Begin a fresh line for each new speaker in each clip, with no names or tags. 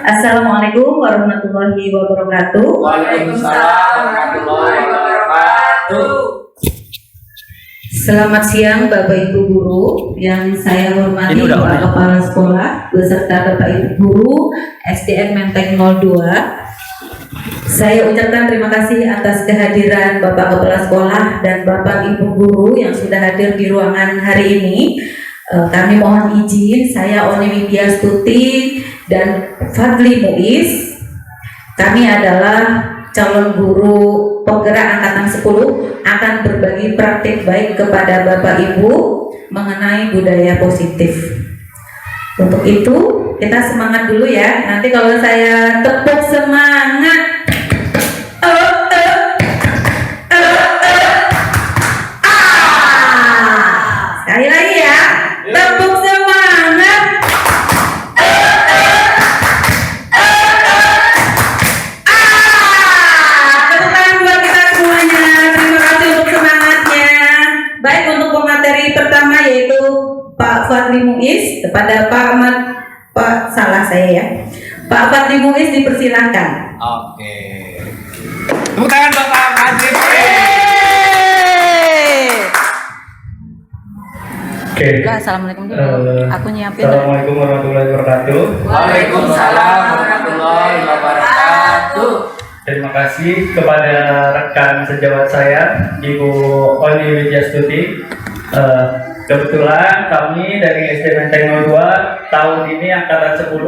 Assalamualaikum warahmatullahi wabarakatuh.
Waalaikumsalam warahmatullahi wabarakatuh.
Selamat siang Bapak Ibu Guru yang saya hormati, Pak Kepala Sekolah beserta Bapak Ibu Guru SDN Menteng 02. Saya ucapkan terima kasih atas kehadiran Bapak Kepala Sekolah dan Bapak Ibu Guru yang sudah hadir di ruangan hari ini. Kami mohon izin, saya Oni Widya Stuti dan Fadli Muiz. Kami adalah calon guru penggerak angkatan 10 akan berbagi praktik baik kepada Bapak Ibu mengenai budaya positif. Untuk itu kita semangat dulu ya. Nanti kalau saya tepuk semangat, sekali lagi ya, tepuk semangat. Tepuk tangan buat kita semuanya. Terima kasih untuk semangatnya. Baik, untuk pemateri pertama yaitu Pak Fadli Muiz kepada Pak salah saya ya. Pak Fadli Muiz dipersilahkan.
Oke. Tepuk tangan Bapak Fadli.
Oke.
Assalamualaikum dulu. Aku nyiapin.
Assalamualaikum warahmatullahi wabarakatuh.
Waalaikumsalam warahmatullahi wabarakatuh.
Terima kasih kepada rekan sejawat saya, Ibu Oni Widya Stuti. Kebetulan kami dari SD Menteng 02 tahun ini angkatan 10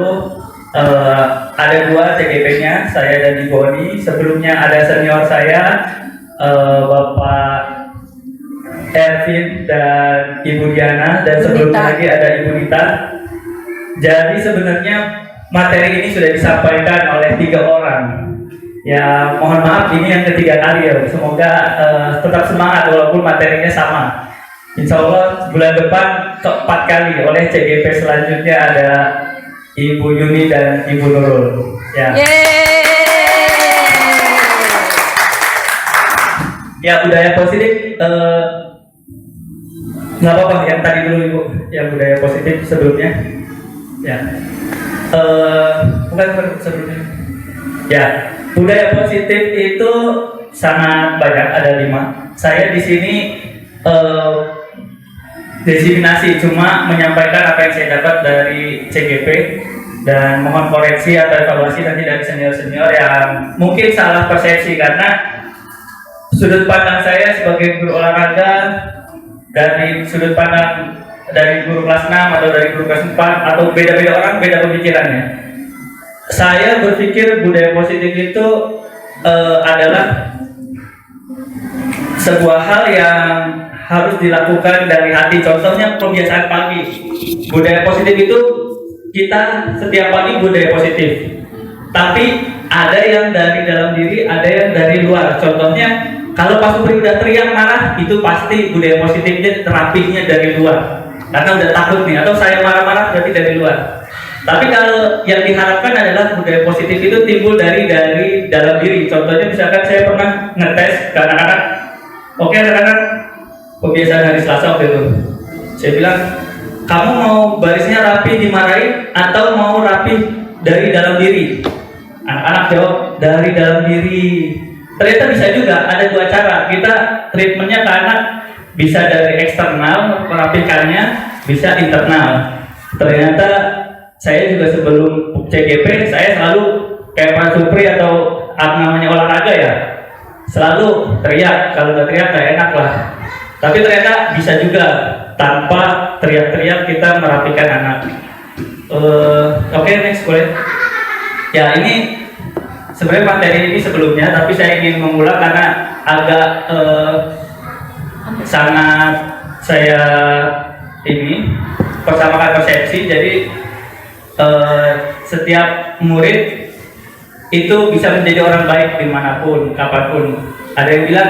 ada 2 CGP-nya, saya dan Ibu Oni. Sebelumnya ada senior saya, Bapak Ervin dan Ibu Diana, dan sebelumnya lagi ada Ibu Nita. Jadi sebenarnya materi ini sudah disampaikan oleh 3 orang. Ya mohon maaf ini yang ketiga kali ya. Semoga tetap semangat walaupun materinya sama. Insya Allah bulan depan 4 kali oleh CGP selanjutnya ada Ibu Yuni dan Ibu Nurul. Ya. Ya budaya positif. Nggak apa-apa yang tadi dulu Ibu, yang budaya positif sebelumnya. Ya. Bukan sebelumnya. Ya, budaya positif itu sangat banyak, ada 5. Saya di sini diseminasi cuma menyampaikan apa yang saya dapat dari CGP dan mohon koreksi atau evaluasi nanti dari senior-senior yang mungkin salah persepsi karena sudut pandang saya sebagai guru olahraga dari sudut pandang dari guru kelas 6 atau dari guru kelas 4 atau beda-beda orang, beda pemikirannya. Saya berpikir budaya positif itu adalah sebuah hal yang harus dilakukan dari hati. Contohnya kebiasaan pagi. Budaya positif itu kita setiap pagi budaya positif. Tapi ada yang dari dalam diri, ada yang dari luar. Contohnya kalau Pak Supri udah teriak marah, itu pasti budaya positifnya terapinya dari luar. Karena udah takut nih, atau saya marah-marah berarti dari luar. Tapi kalau yang diharapkan adalah budaya positif itu timbul dari dalam diri. Contohnya misalkan saya pernah ngetes ke anak-anak. Oke anak-anak, kebiasaan hari Selasa waktu itu. Saya bilang, kamu mau barisnya rapi dimarahin atau mau rapi dari dalam diri? Anak-anak jawab, dari dalam diri. Ternyata bisa juga, ada 2 cara. Kita treatmentnya ke anak bisa dari eksternal, merapikannya, bisa internal. Ternyata saya juga sebelum CGP, saya selalu kayak Pak Supri atau namanya olahraga ya, selalu teriak. Kalau udah teriak gak enak lah. Tapi ternyata bisa juga tanpa teriak-teriak kita merapikan anak. Oke, next boleh. Ya ini sebenarnya materi ini sebelumnya, tapi saya ingin mengulang karena agak sangat saya ini persamakan persepsi. Jadi setiap murid itu bisa menjadi orang baik dimanapun, kapanpun. Ada yang bilang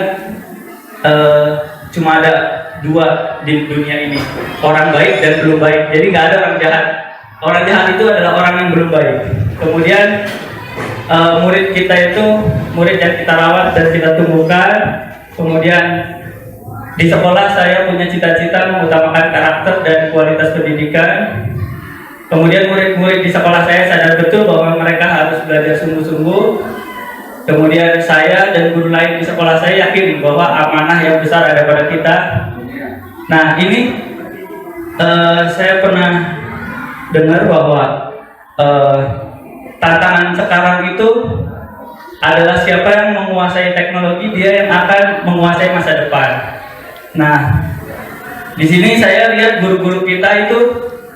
cuma ada 2 di dunia ini, orang baik dan belum baik. Jadi nggak ada orang jahat. Orang jahat itu adalah orang yang belum baik. Kemudian murid kita itu murid yang kita rawat dan kita tumbuhkan. Kemudian di sekolah saya punya cita-cita mengutamakan karakter dan kualitas pendidikan. Kemudian murid-murid di sekolah saya sadar betul bahwa mereka harus belajar sungguh-sungguh. Kemudian saya dan guru lain di sekolah saya yakin bahwa amanah yang besar ada pada kita. Nah ini saya pernah dengar bahwa tantangan sekarang itu adalah siapa yang menguasai teknologi, dia yang akan menguasai masa depan. Nah, di sini saya lihat guru-guru kita itu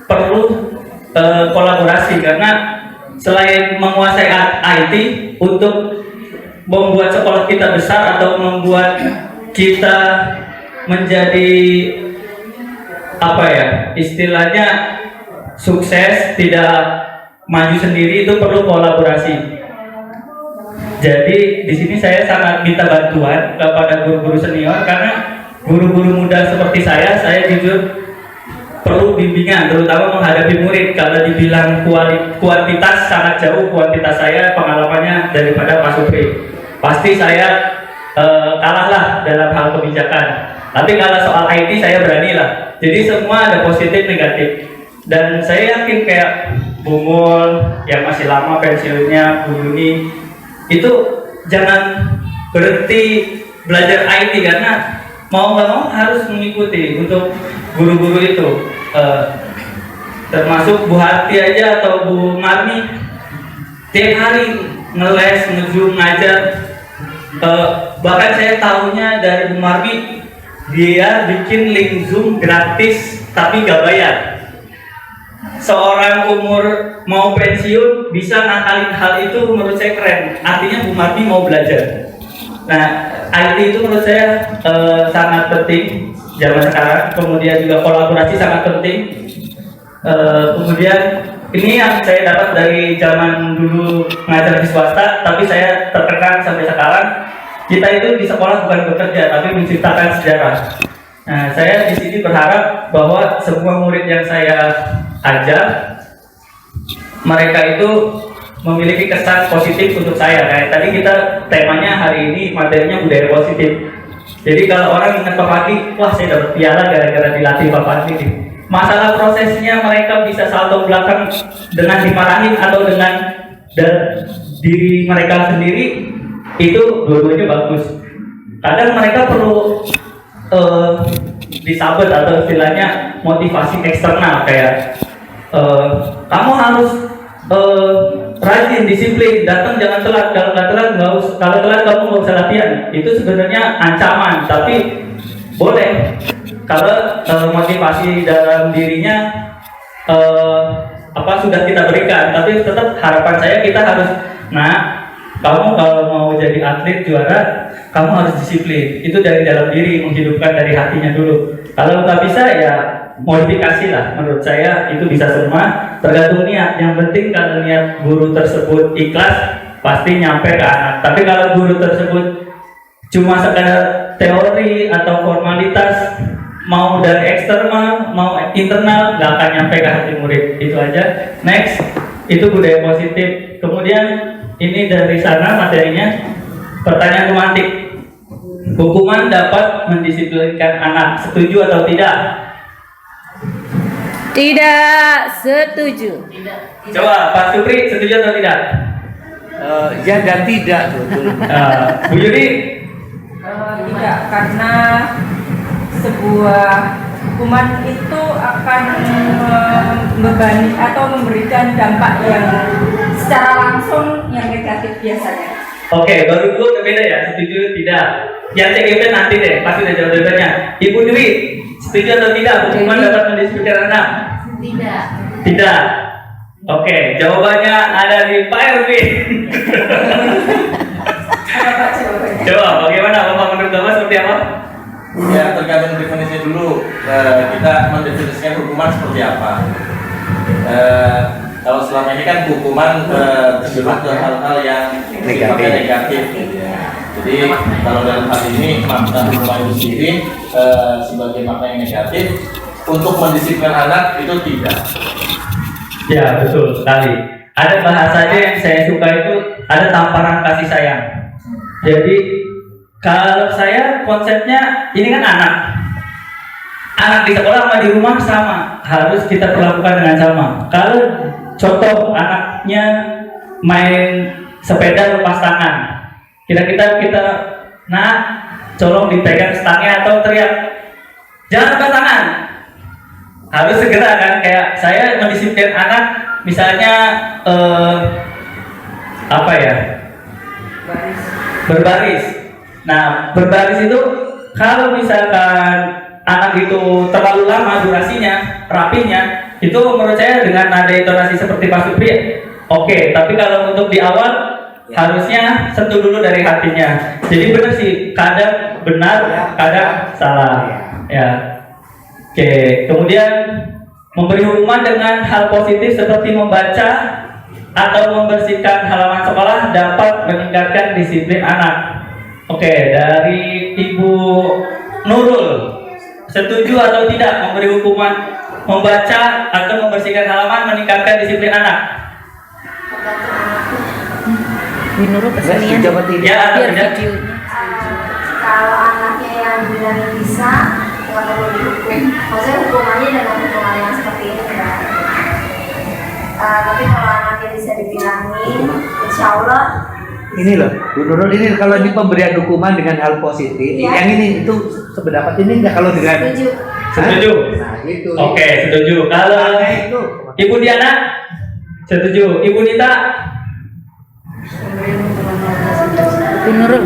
perlu kolaborasi, karena selain menguasai IT untuk membuat sekolah kita besar atau membuat kita menjadi apa ya, istilahnya sukses, tidak maju sendiri, itu perlu kolaborasi. Jadi di sini saya sangat minta bantuan kepada guru-guru senior, karena guru-guru muda seperti saya jujur perlu bimbingan, terutama menghadapi murid. Kalau dibilang kuantitas sangat jauh kuantitas saya pengalamannya daripada Pak Supri. Pasti saya kalah lah dalam hal kebijakan. Tapi kalau soal IT saya berani lah. Jadi semua ada positif negatif. Dan saya yakin kayak Bu Mul yang masih lama pensiunnya, Bu Yuni, itu jangan berhenti belajar IT, karena mau nggak mau harus mengikuti untuk guru-guru itu. Termasuk Bu Hati aja atau Bu Marni tiap hari ngeles, nge-zoom, ngajar. Bahkan saya tahunya dari Bu Marni, dia bikin link Zoom gratis tapi gak bayar. Seorang umur mau pensiun bisa ngakalin hal itu, menurut saya keren. Artinya Bu Marni mau belajar. Nah, IT itu menurut saya sangat penting zaman sekarang. Kemudian juga kolaborasi sangat penting. Kemudian ini yang saya dapat dari zaman dulu ngajar di swasta, tapi saya tertekan sampai sekarang. Kita itu di sekolah bukan bekerja, tapi menciptakan sejarah. Nah, saya di sini berharap bahwa semua murid yang saya ajar, mereka itu memiliki kesan positif untuk saya. Kayak tadi kita temanya hari ini materinya budaya positif. Jadi kalau orang ingat Pak Padi, wah saya dapat piala gara-gara dilatih Pak Padi. Masalah prosesnya mereka bisa salto belakang dengan dimarahin atau dengan diri mereka sendiri, itu dua-duanya bagus. Kadang mereka perlu disabet atau istilahnya motivasi eksternal, kayak kamu harus rajin, disiplin, datang jangan telat, kalau nggak telat nggak usah, kalau telat kamu nggak usah latihan. Itu sebenarnya ancaman, tapi boleh kalau motivasi dalam dirinya sudah kita berikan. Tapi tetap harapan saya kita harus, kamu kalau mau jadi atlet juara, kamu harus disiplin. Itu dari dalam diri, menghidupkan dari hatinya dulu. Kalau nggak bisa ya modifikasi lah. Menurut saya itu bisa semua, tergantung niat. Yang penting kalau niat guru tersebut ikhlas, pasti nyampe ke anak. Tapi kalau guru tersebut cuma sekadar teori atau formalitas, mau dari eksternal, mau internal, nggak akan nyampe ke hati murid. Itu aja. Next, itu budaya positif. Kemudian ini dari sana materinya, pertanyaan romantik. Hukuman dapat mendisiplinkan anak, setuju atau tidak?
Tidak setuju.
Coba Pak Supri, setuju atau tidak?
Ya dan tidak.
Bu Yuni?
Tidak, karena sebuah hukuman itu akan membebani atau memberikan dampak yang secara langsung yang negatif biasanya.
Oke, baru dulu udah beda ya, setuju tidak? Yang CGP nanti deh, pasti udah jawab jawabannya. Ibu Dwi, setuju atau tidak hukuman dapat mendisiplinkan anak?
Tidak.
Tidak. Oke, jawabannya ada di Pak Erwin.
Apa jawabannya?
Coba, bagaimana Bapak menurut Bapak seperti apa?
Ya, tergantung definisi dulu. Kita mendefinisikan hukuman seperti apa. Kalau selama ini kan hukuman bersifat ke hal-hal yang sifatnya negatif. Jadi kalau dalam hal ini makna hukuman itu sendiri sebagai makna yang negatif, untuk mendisiplinkan anak itu tidak.
Ya, betul sekali. Ada bahasanya yang saya suka itu, ada tamparan kasih sayang. Jadi kalau saya konsepnya, ini kan anak. anak di sekolah sama di rumah sama, harus kita perlakukan dengan sama. Kalau contoh anaknya main sepeda lepas tangan, kita nah colong dipegang stangnya atau teriak jangan lepas tangan, harus segera kan. Kayak saya mendisiplin anak misalnya apa ya, berbaris. Nah berbaris itu kalau misalkan anak itu terlalu lama durasinya, rapinya, itu menurut saya dengan nada intonasi seperti Pak Supri, oke. Tapi kalau untuk di awal harusnya sentuh dulu dari hatinya. Jadi benar sih, kadang benar, kadang salah. Ya, oke. Kemudian memberi hukuman dengan hal positif seperti membaca atau membersihkan halaman sekolah dapat meningkatkan disiplin anak. Oke, dari Ibu Nurul, setuju atau tidak memberi hukuman membaca atau membersihkan halaman meningkatkan disiplin anak?
Nurul kesenian.
Ya, atau tidak?
Kalau anaknya yang bilangnya bisa, nggak perlu dihukum. Maksudnya hukumannya dengan hukuman yang seperti ini kan. Tapi kalau anaknya bisa dibilangin, insya Allah.
Ini loh, Bu Nurul, ini kalau di pemberian hukuman dengan hal positif,
Ya.
yang ini itu sependapat ini enggak kalau dengan
Setuju.
Setuju?
Nah, itu.
Oke, setuju. Kalau
Nah, itu.
Ibu Diana, setuju. Ibu Nita,
Nurul.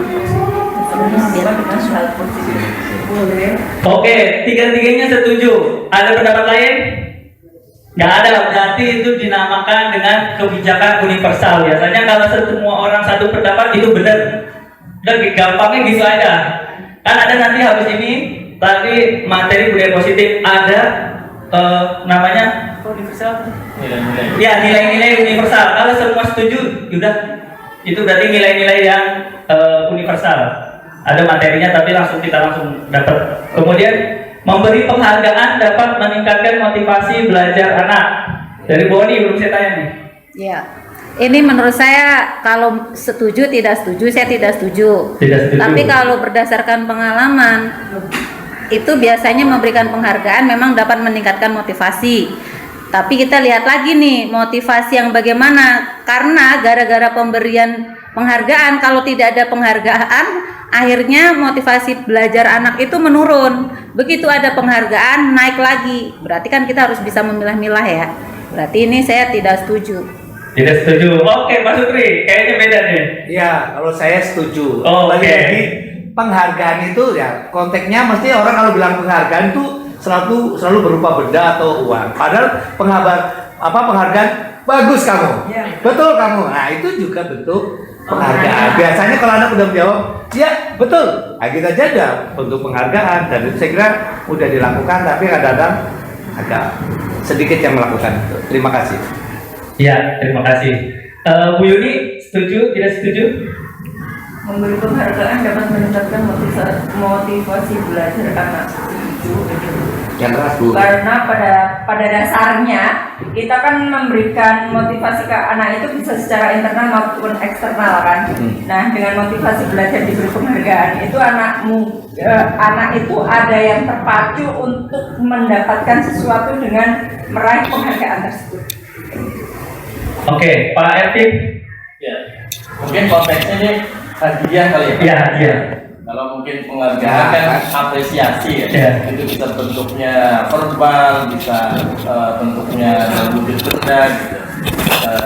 oke. Tiga-tiganya setuju. Ada pendapat lain? Nggak ada, berarti itu dinamakan dengan kebijakan universal. Biasanya kalau semua orang satu pendapat itu benar. Udah gampangnya gitu aja. Kan ada nanti habis ini tadi materi budaya positif ada namanya universal.
Nilai-nilai.
Ya, nilai-nilai universal. Kalau semua setuju, udah itu berarti nilai-nilai yang universal. Ada materinya tapi kita langsung dapat. Kemudian memberi penghargaan dapat meningkatkan motivasi belajar anak. Dari Boni belum saya tanya nih.
Ya. Ini menurut saya kalau setuju tidak setuju, saya tidak setuju.
Tidak setuju.
Tapi kalau berdasarkan pengalaman itu biasanya memberikan penghargaan memang dapat meningkatkan motivasi. Tapi kita lihat lagi nih motivasi yang bagaimana, karena gara-gara pemberian penghargaan, kalau tidak ada penghargaan akhirnya motivasi belajar anak itu menurun. Begitu ada penghargaan naik lagi, berarti kan kita harus bisa memilah-milah ya. Berarti ini saya tidak setuju.
Tidak setuju. Oke, Pak Sutri, kayaknya beda nih.
Ya, kalau saya setuju.
Oh, oke.
Lagi-lagi penghargaan itu ya konteksnya mesti orang kalau bilang penghargaan itu selalu berupa benda atau uang. Padahal penghargaan bagus kamu.
Ya.
Betul kamu. Nah, itu juga bentuk penghargaan. Biasanya kalau anak udah menjawab, ya betul. Nah, kita jaga bentuk penghargaan dan itu saya kira udah dilakukan, tapi kadang-kadang agak sedikit yang melakukan itu. Terima kasih.
Ya, terima kasih. Bu Yuni, setuju? Tidak setuju?
Memberi penghargaan dapat meningkatkan motivasi belajar anak.
Yang keras, Bu.
Karena pada dasarnya kita kan memberikan motivasi ke anak itu bisa secara internal maupun eksternal kan. Nah, dengan motivasi belajar diberi penghargaan itu anak itu ada yang terpacu untuk mendapatkan sesuatu dengan meraih penghargaan tersebut.
Oke, Pak Ervin.
Ya, mungkin konteksnya ini hadiah kali ya.
Ya, iya.
Kalau mungkin penghargaan kan apresiasi ya.
Ya.
Itu bisa bentuknya verbal, bisa bentuknya dalam wujud benda gitu.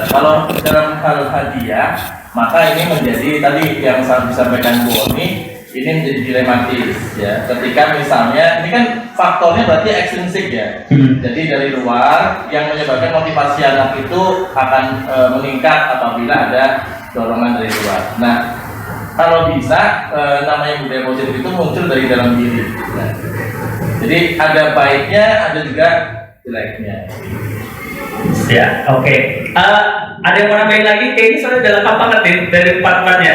Kalau dalam hal hadiah, maka ini menjadi tadi yang saya disampaikan Bu Oni, ini menjadi dilematis ya. Ketika misalnya ini kan faktornya berarti ekstrinsik ya. Jadi dari luar yang menyebabkan motivasi anak itu akan meningkat apabila ada dorongan dari luar. Nah, kalau bisa namanya budaya positif itu muncul dari dalam diri. Nah, jadi ada baiknya, ada juga jeleknya.
Ya, oke. Ada yang mau nambahin lagi? Kayaknya sudah udah lengkap banget nih dari empat-empatnya.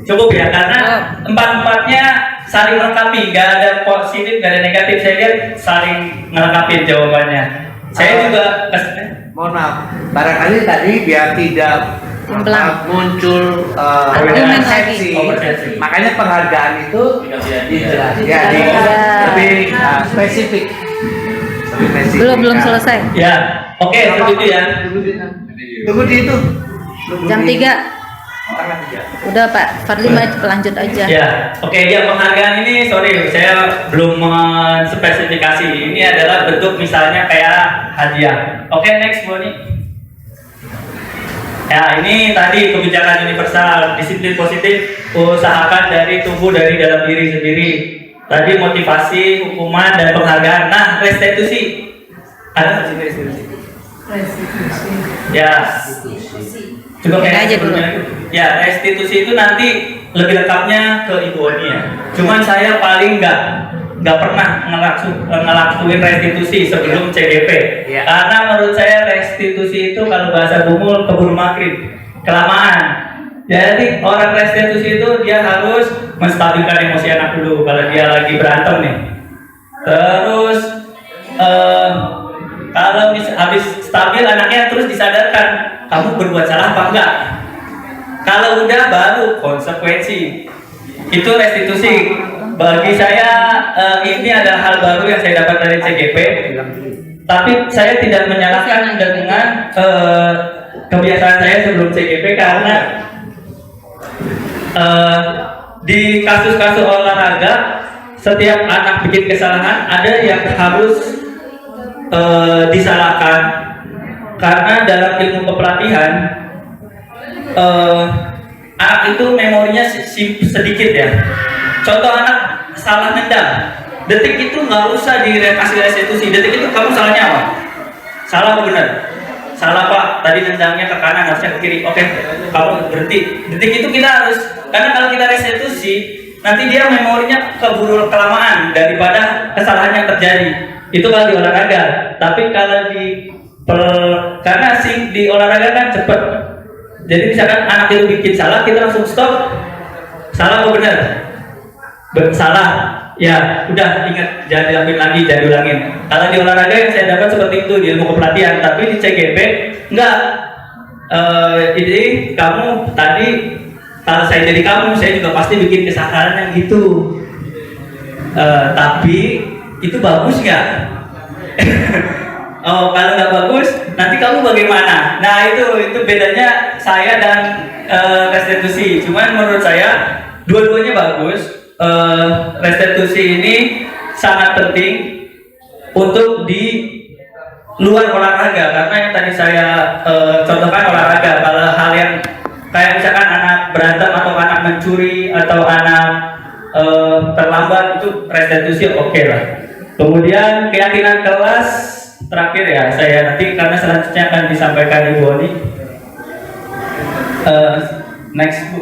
Cukup ya, karena empat-empatnya saling melengkapi, nggak ada positif, nggak ada negatif. Saya lihat saling melengkapi jawabannya. Saya juga
Mohon maaf, barangkali tadi biar tidak muncul
Argumen
persepsi.
lagi. Oh, persepsi.
Makanya penghargaan itu
Dikasih hadiah.
dijelaskan,
Iya.
lebih lebih spesifik. Lebih spesifik.
Belum selesai.
Ya, oke, setuju ya.
Tunggu di itu.
Jam 3. Udah Pak Fadli lanjut aja.
Ya, oke, ya penghargaan ini sorry saya belum menspesifikasi. Ini adalah bentuk misalnya kayak hadiah. Oke, next Boni. Ya, ini tadi kebijakan universal, disiplin positif, usahakan dari tubuh dari dalam diri sendiri. Tadi motivasi, hukuman dan penghargaan. Nah, restitusi. Ada nggak sih restitusi? Ya. Coba kayak
aja dulu.
Ya, restitusi itu nanti lebih lengkapnya ke Ibu Oni ya. Cuman saya paling nggak pernah ngelakuin restitusi sebelum CGP.
Ya.
Karena menurut saya restitusi itu kalau bahasa Bumul keburu makrib, kelamaan. Jadi orang restitusi itu dia harus menstabilkan emosi anak dulu kalau dia lagi berantem nih. Terus kalau habis stabil anaknya terus disadarkan kamu berbuat salah apa enggak. Kalau udah baru konsekuensi. Itu restitusi. Bagi saya ini adalah hal baru yang saya dapat dari CGP. Tapi saya tidak menyalahkan dengan kebiasaan saya sebelum CGP karena di kasus-kasus olahraga setiap anak bikin kesalahan ada yang harus disalahkan karena dalam ilmu kepelatihan anak itu memorinya sedikit ya. Contoh anak salah nendang, detik itu nggak usah dikasih restitusi. Detik itu kamu salahnya apa? Salah apa benar? Salah Pak, tadi nendangnya ke kanan harusnya ke kiri. Oke, kamu berhenti. Detik itu kita harus, karena kalau kita restitusi nanti dia memorinya keburu kelamaan daripada kesalahan yang terjadi. Itu kalau di olahraga. Tapi kalau karena di olahraga kan cepet. Jadi misalkan anak itu bikin salah, kita langsung stop. Salah apa benar? Salah. Ya, udah ingat, jangan dilakuin lagi, jangan diulangin. Kalau di olahraga yang saya dapat seperti itu di ilmu kepelatihan, tapi di CGP enggak. Jadi kamu tadi kalau saya jadi kamu, saya juga pasti bikin kesalahan yang gitu. Tapi itu bagus nggak? Oh, kalau nggak bagus, nanti kamu bagaimana? Nah itu bedanya saya dan restitusi. Cuman menurut saya dua-duanya bagus. Restitusi ini sangat penting untuk di luar olahraga karena yang tadi saya contohkan olahraga. Kalau hal yang kayak misalkan anak berantem atau anak mencuri atau anak terlambat itu restitusi oke lah. Kemudian keyakinan kelas terakhir ya saya nanti karena selanjutnya akan disampaikan Ibu Oni. Next Bu.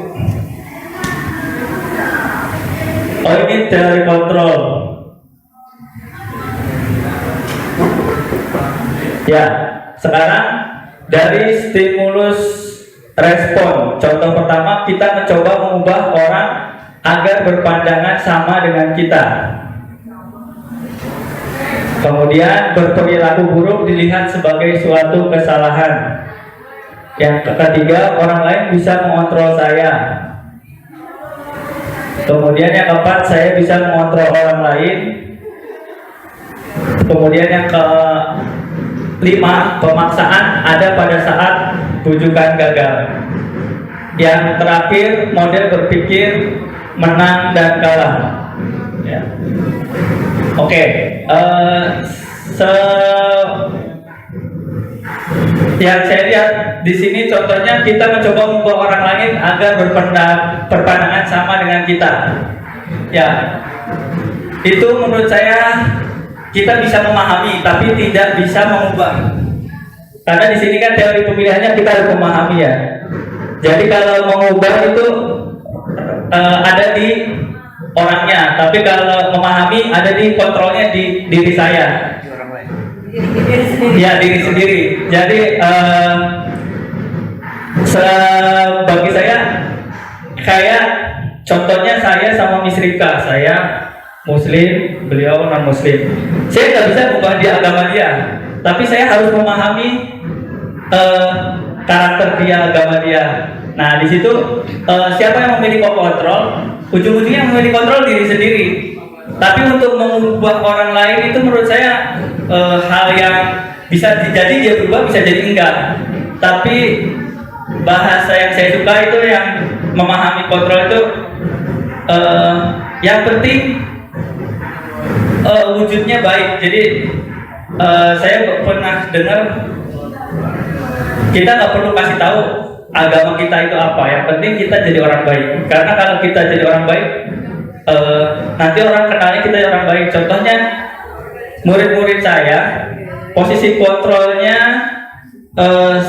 Oh ini teori kontrol. Ya, sekarang dari stimulus respon. Contoh pertama kita mencoba mengubah orang agar berpandangan sama dengan kita. Kemudian berperilaku buruk dilihat sebagai suatu kesalahan. Yang ketiga, orang lain bisa mengontrol saya. Kemudian yang keempat, saya bisa mengontrol orang lain. Kemudian yang kelima, pemaksaan ada pada saat bujukan gagal. Yang terakhir, model berpikir menang dan kalah. Ya. Oke, yang saya lihat di sini contohnya kita mencoba membawa orang lain agar berpandangan sama dengan kita. Ya, itu menurut saya kita bisa memahami tapi tidak bisa mengubah. Karena di sini kan teori pemilihannya kita harus memahami ya. Jadi kalau mengubah itu ada di orangnya, tapi kalau memahami ada di kontrolnya di diri saya.
Diri sendiri.
Ya, diri sendiri. Jadi bagi saya kayak contohnya saya sama Miss Rika, saya Muslim, beliau non Muslim. Saya nggak bisa mengubah dia agama dia, tapi saya harus memahami karakter dia, agama dia. Nah di situ siapa yang memiliki kontrol? Ujung-ujungnya memiliki kontrol diri sendiri. Tapi untuk mengubah orang lain itu menurut saya hal yang bisa jadi dia berubah, bisa jadi enggak. Tapi bahasa yang saya suka itu yang memahami kontrol itu yang penting wujudnya baik. Jadi saya pernah dengar kita nggak perlu kasih tahu agama kita itu apa, yang penting kita jadi orang baik. Karena kalau kita jadi orang baik, nanti orang kenalnya kita orang baik. Contohnya murid-murid saya, posisi kontrolnya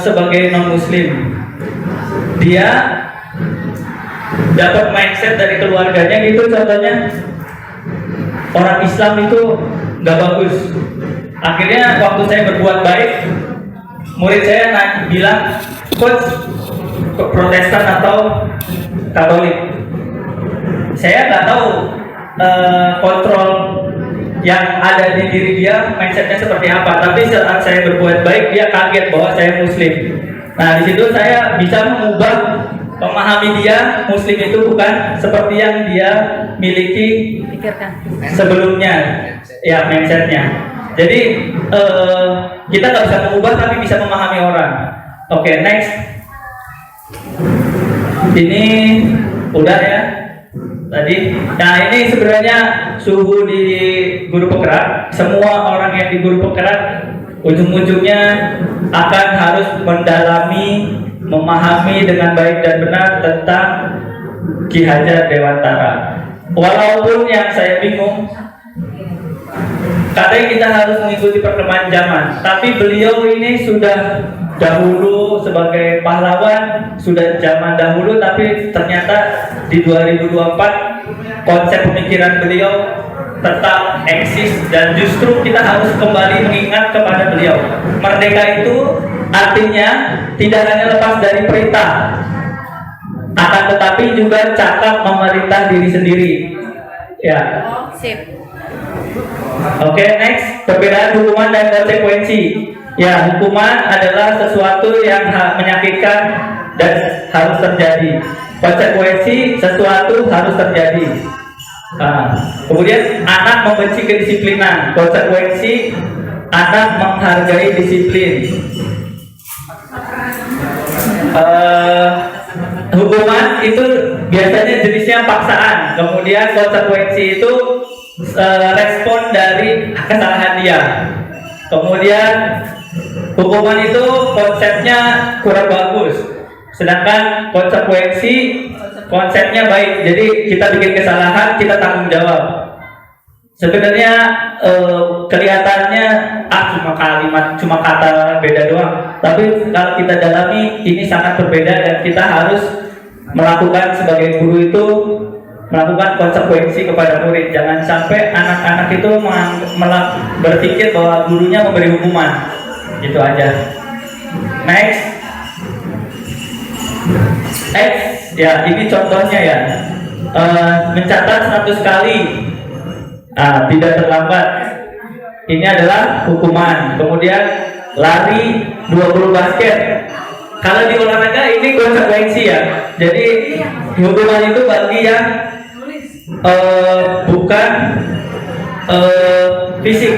sebagai non muslim, dia dapat mindset dari keluarganya gitu. Contohnya orang Islam itu nggak bagus. Akhirnya waktu saya berbuat baik, murid saya bilang, coach, Protestan atau Katolik. Saya nggak tahu kontrol yang ada di diri dia mindsetnya seperti apa. Tapi saat saya berbuat baik, dia kaget bahwa saya Muslim. Nah, di situ saya bisa mengubah memahami dia Muslim itu bukan seperti yang dia miliki sebelumnya, ya mindsetnya. Jadi kita nggak bisa mengubah tapi bisa memahami orang. Oke, next. Ini udah ya tadi. Nah, ini sebenarnya suhu di guru penggerak. Semua orang yang di guru penggerak ujung-ujungnya akan harus mendalami, memahami dengan baik dan benar tentang Ki Hajar Dewantara. Walaupun yang saya bingung, katanya kita harus mengikuti perkembangan zaman, tapi beliau ini sudah dahulu sebagai pahlawan, sudah zaman dahulu, tapi ternyata di 2024 konsep pemikiran beliau tetap eksis dan justru kita harus kembali mengingat kepada beliau. Merdeka itu artinya tidak hanya lepas dari perintah, akan tetapi juga cakap memerintah diri sendiri. Ya.
Sip.
Oke, next. Perbedaan hukuman dan konsekuensi. Ya, hukuman adalah sesuatu yang menyakitkan dan harus terjadi. Konsekuensi sesuatu harus terjadi. Kemudian anak membenci kedisiplinan. Konsekuensi anak menghargai disiplin. Hukuman itu biasanya jenisnya paksaan. Kemudian konsekuensi itu respon dari kesalahan dia. Kemudian hukuman itu konsepnya kurang bagus, sedangkan konsekuensi konsepnya baik. Jadi kita bikin kesalahan, kita tanggung jawab. Sebenarnya kelihatannya cuma kata beda doang, tapi kalau kita dalami ini sangat berbeda dan kita harus melakukan sebagai guru itu melakukan konsekuensi kepada murid. Jangan sampai anak-anak itu berpikir bahwa gurunya memberi hukuman. Itu aja. Next. Ya, ini contohnya ya. Mencatat 100 kali. Tidak terlambat. Ini adalah hukuman. Kemudian lari 20 basket. Kalau di olahraga ini konsekuensi ya. Jadi hukuman itu bagi yang bukan fisik.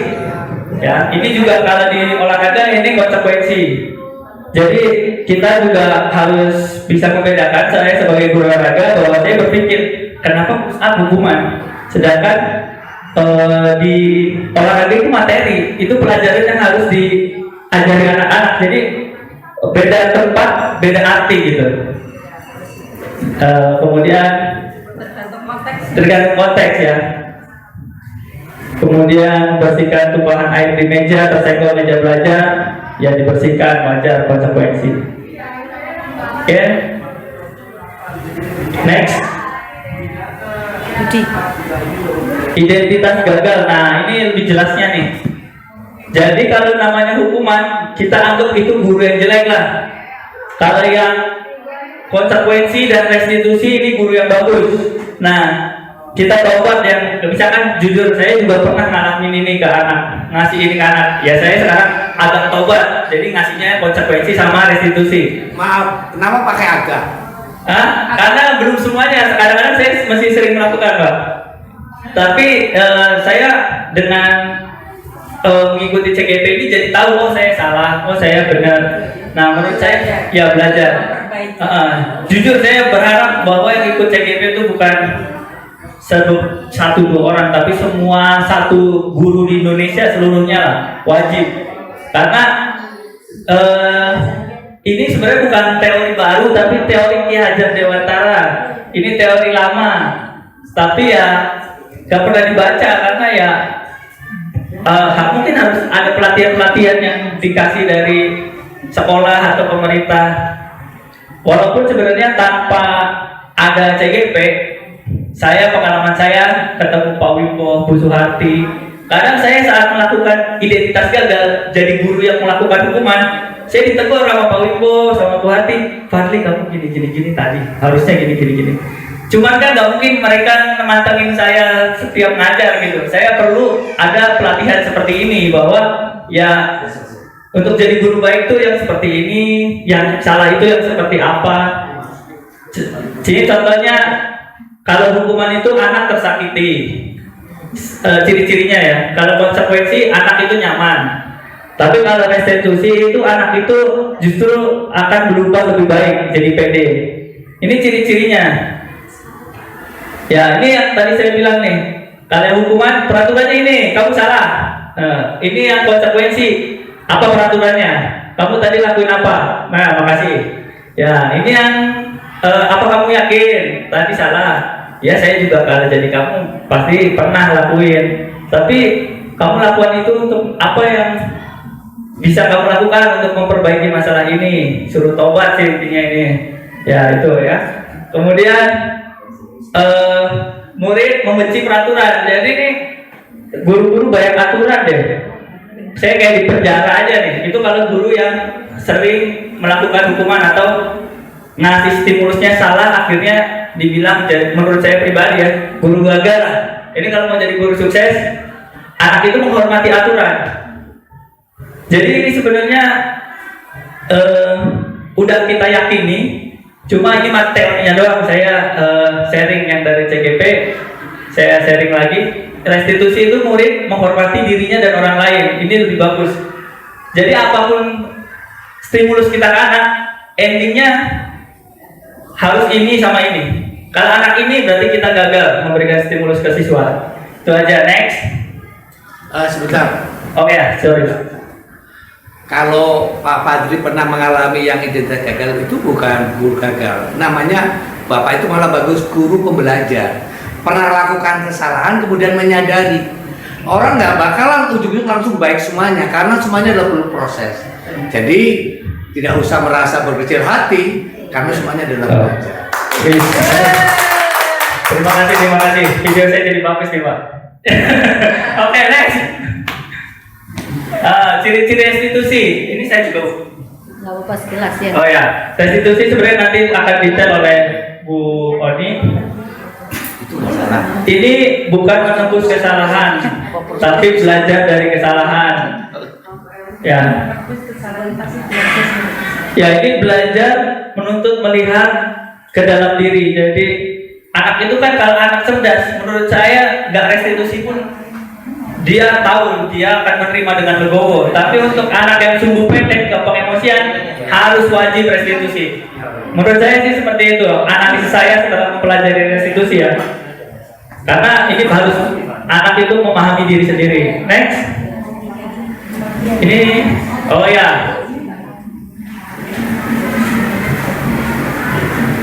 Ya, ini juga kalau di olahraga ini konsekuensi. Jadi kita juga harus bisa membedakan. Saya sebagai guru olahraga bahwa saya berpikir kenapa hukuman, sedangkan di olahraga itu materi, itu pelajaran yang harus diajari anak-anak. Jadi beda tempat, beda arti gitu. Kemudian tergantung konteks ya. Kemudian bersihkan tumpahan air di meja, tersenggol meja belajar, ya dibersihkan, wajar, konsekuensi. Oke. Next. Identitas gagal. Nah, ini lebih jelasnya nih. Jadi kalau namanya hukuman, kita anggap itu guru yang jelek lah. Kalau yang konsekuensi dan restitusi ini guru yang bagus. Nah, kita tobat yang misalkan jujur saya juga pernah ngalamin ini ke anak, ngasih ini ke anak. Ya saya sekarang agak tobat, jadi ngasihnya konsekuensi sama restitusi.
Maaf, kenapa pakai agak?
Karena belum semuanya. Kadang-kadang saya masih sering melakukan, Pak. Tapi saya dengan mengikuti CGP ini jadi tahu, oh saya salah, oh saya benar. Nah menurut saya ya belajar. Jujur saya berharap bahwa yang ikut CGP itu bukan satu dua orang, tapi semua satu guru di Indonesia seluruhnya lah, wajib. Karena ini sebenarnya bukan teori baru, tapi teori Ki Hajar Dewantara. Ini teori lama, tapi ya gak pernah dibaca karena ya mungkin harus ada pelatihan-pelatihan yang dikasih dari sekolah atau pemerintah. Walaupun sebenarnya tanpa ada CGP, pengalaman saya ketemu Pak Wimbo, Bu Suharti. Kadang saya saat melakukan identitas gagal jadi guru yang melakukan hukuman, saya ditegur sama Pak Wimbo, sama Bu Hati, Fadli kamu gini tadi, harusnya gini. Cuman kan nggak mungkin mereka mantengin saya setiap ngajar gitu. Saya perlu ada pelatihan seperti ini bahwa ya untuk jadi guru baik itu yang seperti ini, yang salah itu yang seperti apa. Jadi contohnya kalau hukuman itu anak tersakiti, ciri-cirinya ya. Kalau konsekuensi anak itu nyaman. Tapi kalau restitusi itu anak itu justru akan berubah lebih baik, jadi pede. Ini ciri-cirinya. Ya ini yang tadi saya bilang nih, kalau hukuman peraturannya ini, kamu salah. Ini yang konsekuensi, apa peraturannya? Kamu tadi lakuin apa? Nah makasih. Ya ini yang apa kamu yakin? Tadi salah. Ya saya juga kalau jadi kamu pasti pernah lakuin. Tapi kamu lakukan itu untuk apa yang bisa kamu lakukan untuk memperbaiki masalah ini? Suruh tobat sih intinya ini. Ya itu ya. Kemudian murid membenci peraturan. Jadi nih guru-guru banyak aturan deh. Saya kayak di penjara aja nih. Itu kalau guru yang sering melakukan hukuman atau ngasih stimulusnya salah, akhirnya dibilang, menurut saya pribadi ya, guru gagal. Ini kalau mau jadi guru sukses, anak itu menghormati aturan. Jadi ini sebenarnya udah kita yakini. Cuma ini materinya doang, saya sharing yang dari CGP, saya sharing lagi. Restitusi itu murid menghormati dirinya dan orang lain, ini lebih bagus. Jadi apapun stimulus kita ke anak, endingnya harus ini sama ini. Kalau anak ini berarti kita gagal memberikan stimulus ke siswa. Itu aja, next.
Sebentar.
Oke ya, sorry.
Kalau Pak Fadli pernah mengalami yang identitas gagal, itu bukan guru gagal. Namanya Bapak itu malah bagus, guru pembelajar. Pernah lakukan kesalahan kemudian menyadari. Orang nggak bakalan ujung-ujung langsung baik semuanya, karena semuanya adalah perlu proses. Jadi tidak usah merasa berkecil hati, karena semuanya adalah belajar.
Terima kasih. Video saya jadi bagus nih Pak. Oke, next. Ciri-ciri restitusi, ini saya juga
Nggak apa-apa sekilas ya.
Oh ya, restitusi sebenarnya nanti akan detail oleh Bu Oni.
Itu masalah.
Ini bukan menembus kesalahan, tapi belajar dari kesalahan. Ya. Ya ini belajar menuntut melihat ke dalam diri. Jadi anak itu kan kalau anak cerdas, menurut saya nggak restitusi pun dia tahu dia akan menerima dengan legowo. Tapi untuk anak yang sungguh pendek, gampang emosian, harus wajib restitusi. Menurut saya sih seperti itu. Analisis saya setelah mempelajari restitusi ya. Karena ini harus anak itu memahami diri sendiri. Next. Ini, oh ya.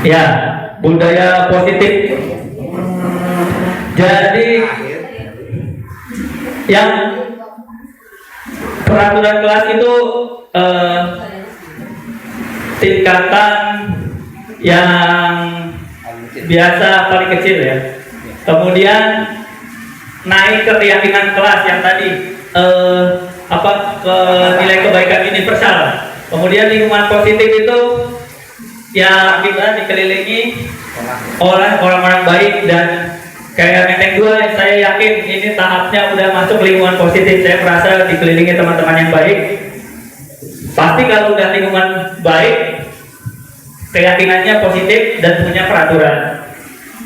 Ya, budaya positif. Jadi yang peraturan kelas itu tingkatan yang biasa paling kecil ya. Kemudian naik ke keyakinan kelas yang tadi ke nilai kebaikan universal. Kemudian lingkungan positif itu ya kita dikelilingi oleh orang-orang baik, dan kayak Menteng 2 saya yakin ini tahapnya udah masuk lingkungan positif. Saya merasa dikelilingi teman-teman yang baik. Pasti kalau udah lingkungan baik, keyakinannya positif dan punya peraturan.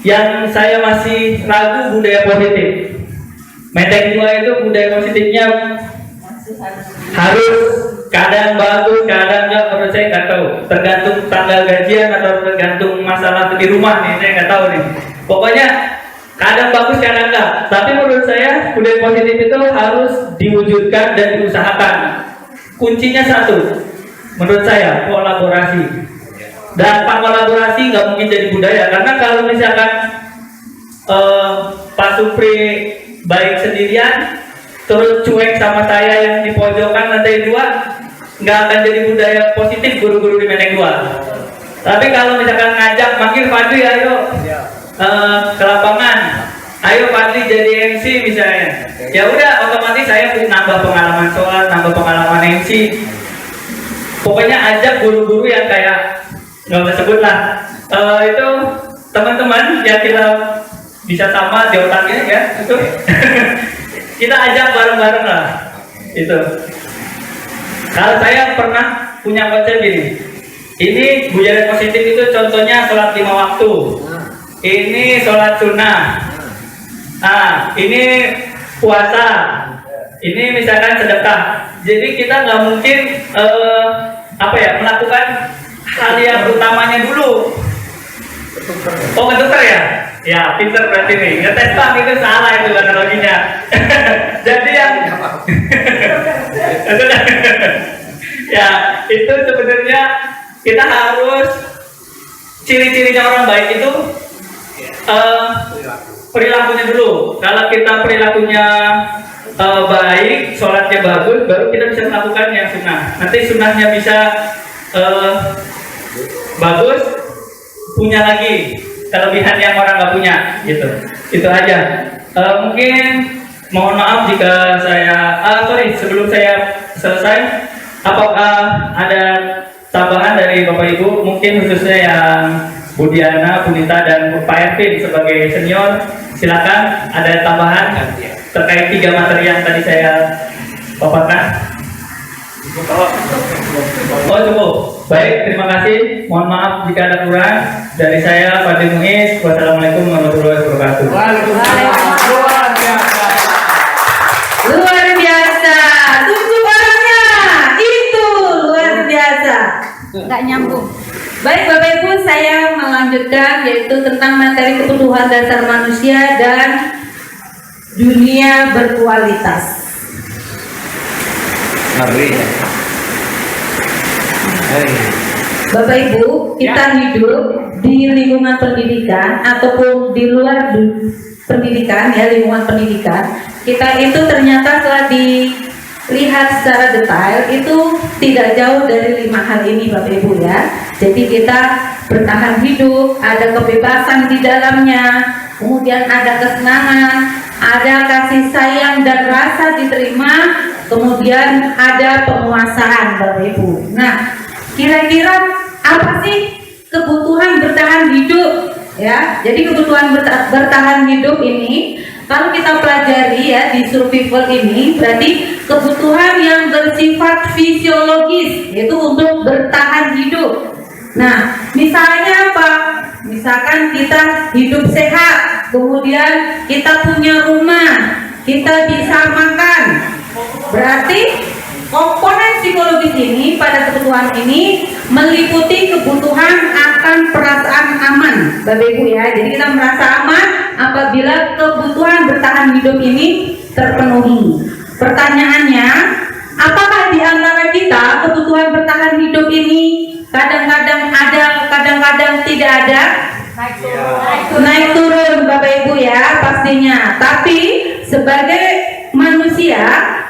yang saya masih ragu budaya positif. Menteng 2 itu budaya positifnya harus kadang bagus, kadang enggak, menurut saya nggak tahu. Tergantung tanggal gajian atau tergantung masalah di rumah nih, saya nggak tahu nih. Pokoknya kadang bagus, kadang enggak. Tapi menurut saya budaya positif itu harus diwujudkan dan diusahakan. Kuncinya satu, menurut saya kolaborasi. Dan kolaborasi nggak mungkin jadi budaya, karena kalau misalkan Pak Supri baik sendirian, terus cuek sama saya yang di pojokan lantai 2, nggak akan jadi budaya positif guru-guru di Menteng 2. Tapi kalau misalkan ngajak, manggil Fadli, ayo ke lapangan, ayo Fadli jadi MC misalnya, ya udah otomatis saya nambah pengalaman sholat, nambah pengalaman MC. Pokoknya ajak guru-guru yang kayak, nggak usah sebut lah, itu teman-teman yang kita bisa sama di otaknya ya, itu kita ajak bareng-bareng lah. Itu kalau saya pernah punya konsep ini budaya positif itu contohnya sholat 5 waktu, ini sholat sunnah, ini puasa, ini misalkan sedekah. Jadi kita nggak mungkin melakukan hal yang utamanya dulu. Oh, ngetukar ya? Ya, pinter berarti nih. Ngetes Bang, itu salah itu analoginya. Jadi yang ya, itu sebenarnya kita harus, ciri-cirinya orang baik itu perilakunya dulu. Kalau kita perilakunya baik, sholatnya bagus, baru kita bisa melakukan yang sunnah. Nanti sunnahnya bisa bagus, punya lagi kelebihan yang orang nggak punya, gitu. Itu aja. Mungkin mohon maaf jika saya sebelum saya selesai, apakah ada tambahan dari Bapak Ibu, mungkin khususnya yang Bu Diana, Bu Nita, dan Pak Ervin sebagai senior, silakan ada tambahan terkait 3 materi yang tadi saya paparkan. Oh, cukup. Baik, terima kasih. Mohon maaf jika ada kurang. Dari saya, Fadli Muiz. Wassalamualaikum warahmatullahi wabarakatuh.
Luar biasa. Tunjuk orangnya. Itu luar biasa.
Nggak nyambung.
Baik Bapak Ibu, saya melanjutkan yaitu tentang materi kebutuhan dasar manusia dan dunia berkualitas. Bapak Ibu, kita hidup di lingkungan pendidikan ataupun di luar pendidikan, ya, lingkungan pendidikan. Kita itu ternyata setelah dilihat secara detail itu tidak jauh dari 5 hal ini Bapak Ibu ya. Jadi kita bertahan hidup, ada kebebasan di dalamnya, kemudian ada kesenangan, ada kasih sayang dan rasa diterima, kemudian ada penguasaan Bapak Ibu. Nah, kira-kira apa sih kebutuhan bertahan hidup ya? Jadi kebutuhan bertahan hidup ini kalau kita pelajari ya di survival ini berarti kebutuhan yang bersifat fisiologis, yaitu untuk bertahan hidup. Nah, misalnya apa? Misalkan kita hidup sehat, kemudian kita punya rumah, kita bisa makan. Berarti komponen psikologis ini pada kebutuhan ini meliputi kebutuhan akan perasaan aman, Bapak Ibu ya. Jadi kita merasa aman apabila kebutuhan bertahan hidup ini terpenuhi. Pertanyaannya, apakah di antara kita kebutuhan bertahan hidup ini kadang-kadang ada, kadang-kadang tidak ada? Naik turun Bapak Ibu ya pastinya. Tapi sebagai manusia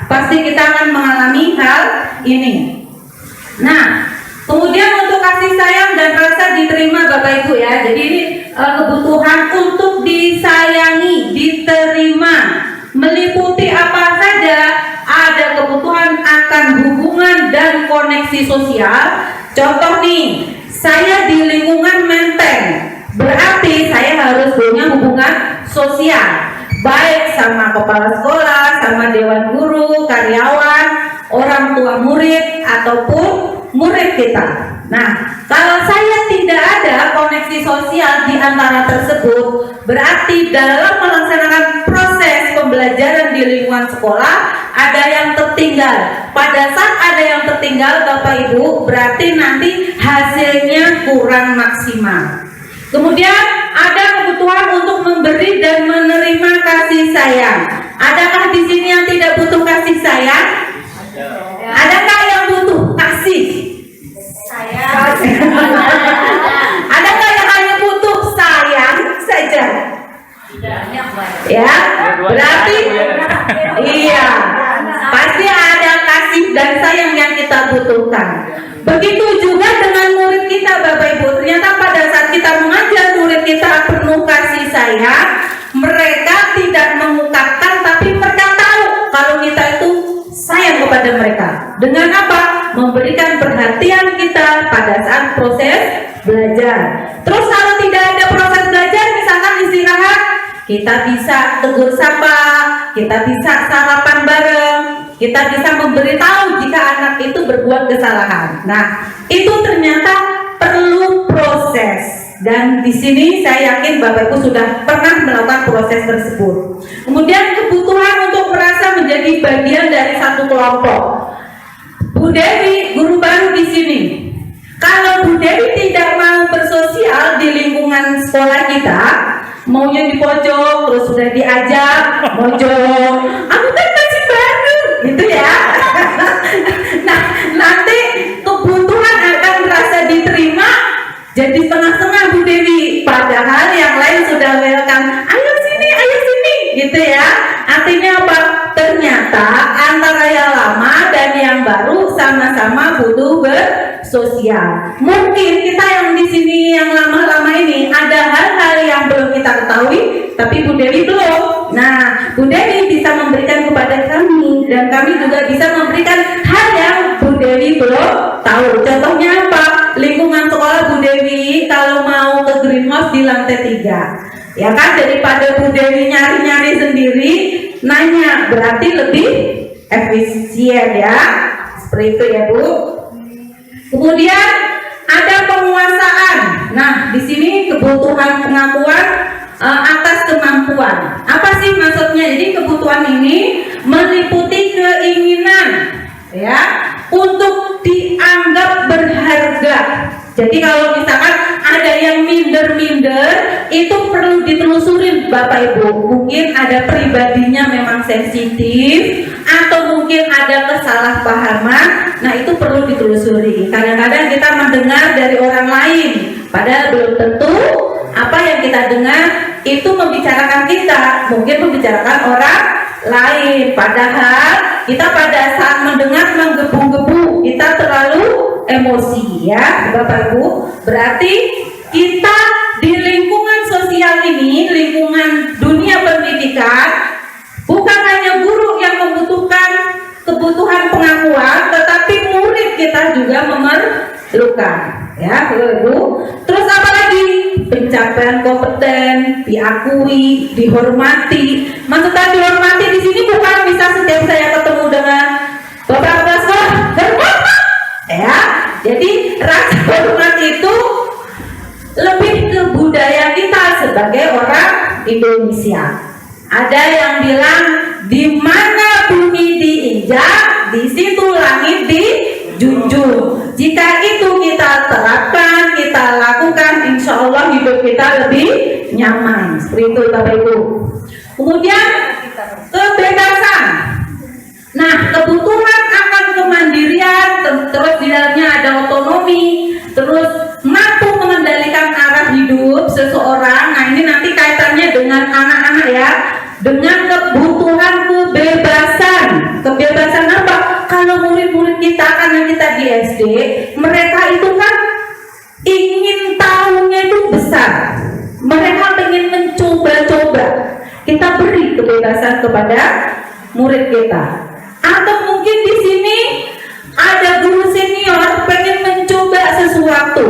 pasti kita akan mengalami hal ini. Nah, kemudian untuk kasih sayang dan rasa diterima Bapak Ibu ya. Jadi ini kebutuhan untuk disayangi, diterima, meliputi apa saja. Ada kebutuhan akan hubungan dan koneksi sosial. Contoh nih, saya di lingkungan Menteng, berarti saya harus punya hubungan sosial, baik sama kepala sekolah, sama dewan guru, karyawan, orang tua murid ataupun murid kita. Nah, kalau saya tidak ada koneksi sosial di antara tersebut, berarti dalam melaksanakan proses pembelajaran di lingkungan sekolah ada yang tertinggal. Pada saat ada yang tertinggal, Bapak Ibu, berarti nanti hasilnya kurang maksimal. Kemudian ada kebutuhan untuk memberi dan menerima kasih sayang. Adakah di sini yang tidak butuh kasih sayang? Adakah yang butuh kasih? Adakah yang hanya butuh sayang saja? Ya, berarti iya, pasti ada kasih dan sayang yang kita butuhkan. Begitu juga dengan murid kita, Bapak Ibu. Ternyata pada saat kita mengajar murid kita penuh kasih sayang, mereka tidak mengungkapkan, tapi mereka tahu kalau kita itu sayang kepada mereka. Dengan apa? Memberikan perhatian kita pada saat proses belajar. Terus kalau tidak ada proses belajar, misalkan istirahat, kita bisa tegur sapa, kita bisa sarapan bareng, kita bisa memberitahu jika anak itu berbuat kesalahan. Nah, itu ternyata perlu proses. Dan di sini saya yakin Bapak Ibu sudah pernah melakukan proses tersebut. Kemudian kebutuhan untuk merasa menjadi bagian dari satu kelompok. Bu Dewi, guru baru di sini. Kalau Bu Dewi tidak mau bersosial di lingkungan sekolah kita, maunya di pojok, terus sudah diajak mojok, aku kan masih baru, gitu ya. Nah, nanti kebutuhan akan merasa diterima jadi setengah-setengah Bu Dewi. Padahal yang lain sudah welcome, ayo sini, gitu ya. Artinya apa? Ternyata antara yang lama dan yang baru sama-sama butuh bersosial. Mungkin kita yang di sini yang lama-lama ini ada hal-hal yang belum kita ketahui, tapi Bu Dewi belum. Nah, Bu Dewi bisa memberikan kepada kami, dan kami juga bisa memberikan hal yang Bu Dewi belum tahu. Contohnya apa? Lingkungan sekolah Bu Dewi kalau mau ke greenhouse di lantai 3. Ya kan, daripada Bu Dewi nyari-nyari sendiri, nanya, berarti lebih efisien ya. Seperti itu ya Bu. Kemudian ada penguasaan. Nah, di sini kebutuhan pengakuan atas kemampuan. Apa sih maksudnya? Jadi kebutuhan ini meliputi keinginan ya untuk dianggap berharga. Jadi kalau misalkan ada yang minder-minder, itu perlu ditelusurin Bapak Ibu. Mungkin ada pribadinya memang sensitif, atau mungkin ada kesalahpahaman. Nah, itu perlu ditelusuri. Kadang-kadang kita mendengar dari orang lain, padahal belum tentu apa yang kita dengar itu membicarakan kita, mungkin membicarakan orang lain. Padahal kita pada saat mendengar menggebu-gebu, kita terlalu emosi ya Bapak Ibu. Berarti kita di lingkungan sosial ini, lingkungan dunia pendidikan, bukan hanya guru yang membutuhkan kebutuhan pengakuan, tetapi murid kita juga memerlukan ya Bapak Ibu. Terus apa lagi? Pencapaian kompeten, diakui, dihormati. Maksudnya dihormati di sini bukan bisa setiap saya ketemu dengan Bapak kepala sekolah hormat ya. Jadi rasa hormat itu lebih ke budaya kita sebagai orang Indonesia. Ada yang bilang di mana bumi diinjak, di situ langit dijunjung. Jika itu kita terapkan, kita lakukan, insya Allah hidup kita lebih nyaman. Seperti itu Bapak Ibu. Kemudian kebebasan. Nah, kebutuhan akan kemandirian, terus di dalamnya ada otonomi, terus mampu mengendalikan arah hidup seseorang. Nah, ini nanti kaitannya dengan anak-anak ya, dengan kebutuhan kebebasan. Kebebasan apa? Kalau murid-murid kita, karena kita di SD, mereka itu kan ingin tahunya itu besar. Mereka ingin mencoba-coba. Kita beri kebebasan kepada murid kita. Atau mungkin di sini ada guru senior pengen mencoba sesuatu,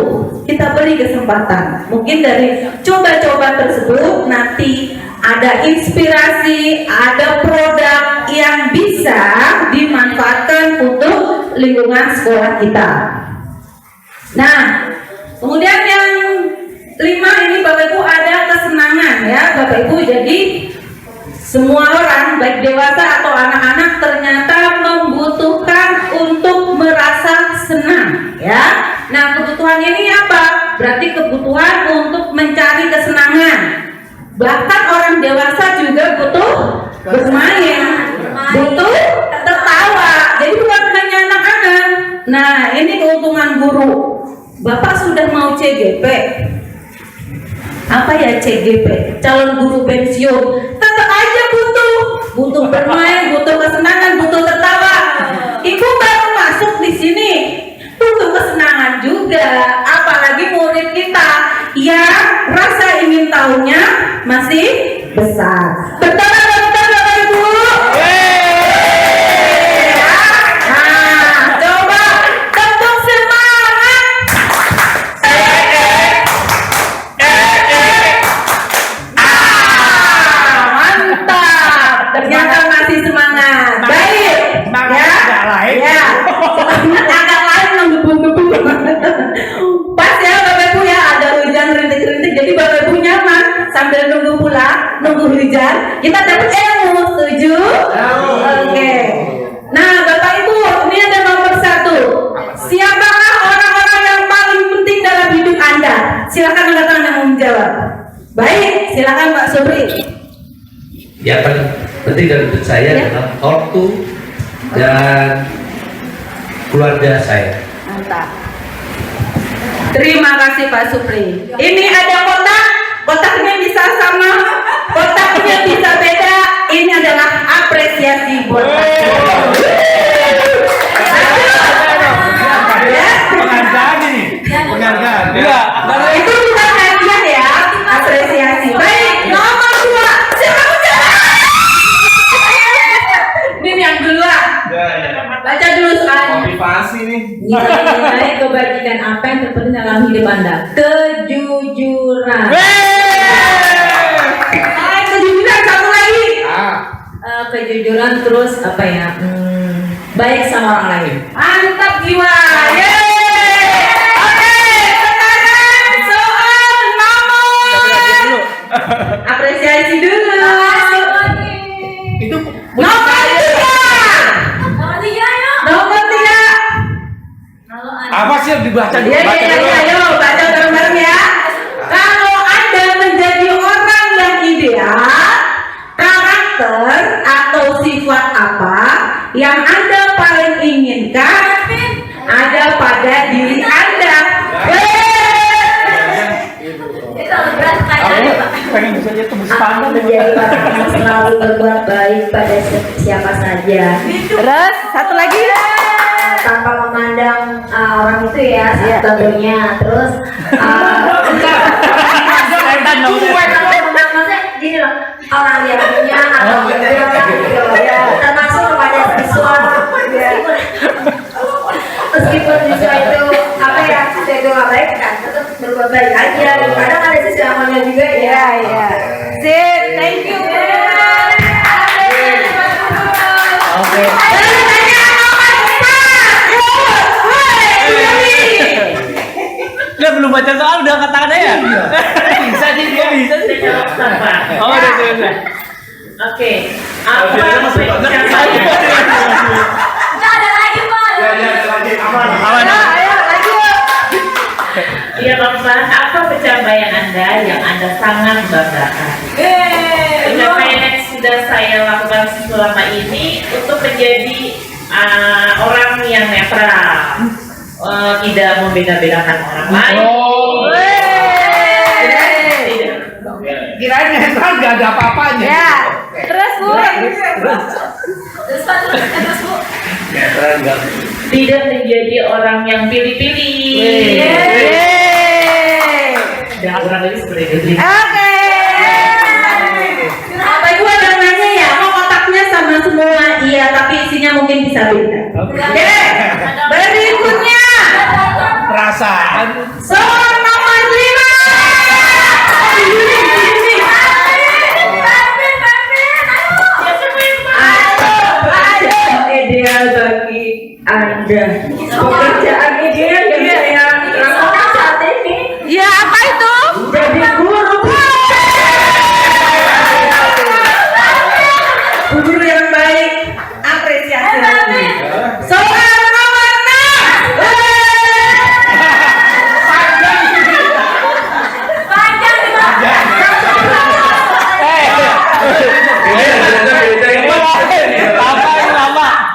kita beri kesempatan. Mungkin dari coba-coba tersebut nanti ada inspirasi, ada produk yang bisa dimanfaatkan lingkungan sekolah kita. Nah, kemudian yang 5 ini Bapak Ibu ada kesenangan ya Bapak Ibu. Jadi semua orang baik dewasa atau anak-anak ternyata membutuhkan untuk merasa senang ya. Nah, kebutuhan ini apa? Berarti kebutuhan untuk mencari kesenangan. Bahkan orang dewasa juga butuh bermain, butuh tertawa. Jadi bukan hanya anak-anak. Nah, ini keuntungan guru. Bapak sudah mau CGP. Apa ya CGP? Calon guru pensiun. Tetap aja butuh bermain, butuh kesenangan, butuh tertawa. Ibu baru masuk di sini, butuh kesenangan juga. Apalagi murid kita yang rasa ingin tahunya masih besar. Betul Bapak Ibu? Nah, coba tepuk semangat. Mantap. Ternyata masih semangat. Baik. Ya. Ya. Agak lain menggebu-gebu. Pas ya Bapak Ibu ya, ada hujan rintik-rintik. Jadi Bapak Ibu nyaman sambil nunggu pulang, nunggu hujan. Kita dapat ilmu. Setuju? Oke. Nah Bapak Ibu, ini ada nomor 1. Siapakah orang-orang yang paling penting dalam hidup Anda? Silakan angkat tangan yang mau menjawab. Baik, silakan Pak Sobri.
Yang paling penting dalam hidup saya adalah ortu dan keluarga saya.
Mantap. Terima kasih Pak Supri. Ini ada kotaknya bisa sama, kotaknya bisa beda. Ini adalah apresiasi buat Pak Supri.
Penghargaan ini. Penghargaan. Ya.
Itu bukan hadiah ya, apresiasi. Baik, nomor 2. Siapa bicara? Ini yang duluan. Baca dulu soalnya.
Motivasi nih.
Nilai kebajikan apa yang terpenting dalam hidup Anda? Kejujuran. Kejujuran satu lagi. Kejujuran terus apa ya? Baik sama orang lain. Mantap jiwa. Yeay. Oke, sekarang soal nomor. Apresiasi dulu.
Itu
Nomor 3. Nomor 3.
apa sih yang dibaca dulu?
Ya,
Baca dulu.
ayo baca bareng-bareng ya. Kalau Anda menjadi orang yang ideal, karakter atau sifat apa yang Anda paling inginkan ada pada diri Anda?
Pengen bisa dia tembus
Aku menjadi orang yang selalu berbuat baik pada siapa saja.
Terus satu lagi.
Tanpa memandang orang itu ya, tentunya. Terus maksudnya gini loh, orang yang punya atau termasuk kepada siswa, meskipun siswa itu apa ya, siswa itu nggak baik kan, tetap berbuat baik aja. Kadang ada siswa yang maunya juga ya.
Sip, thank you.
Oke.
Dia belum baca soal udah angkat tangan ya? Bisa sih dia bisa sih. Oh udah selesai.
Oke.
Nggak ada lagi Pak.
Iya Bapak, apa pencapaian Anda yang Anda sangat banggakan? Pencapaian yang sudah saya lakukan selama ini untuk menjadi orang yang netral, tidak membeda-bedakan orang lain.
Kirain netral nggak ada apa-apanya.
Ya. Terus Bu.
Terus Pak, terus Bu.
Netral enggak.
Tidak menjadi orang yang pilih-pilih. Dan kurang lebih seperti itu.
Oke.
Bapak Ibu ada nanya ya, kok kotaknya sama semua? Iya, tapi isinya mungkin bisa beda. Oke. Berikutnya
Perasaan.
soal nomor 5. Ideal bagi
Anda pekerjaan ideal yang saya lakukan saat ini.
Ya, apa itu?
Jadi guru.
Guru yang baik, apresiasi. Soal nomor 6.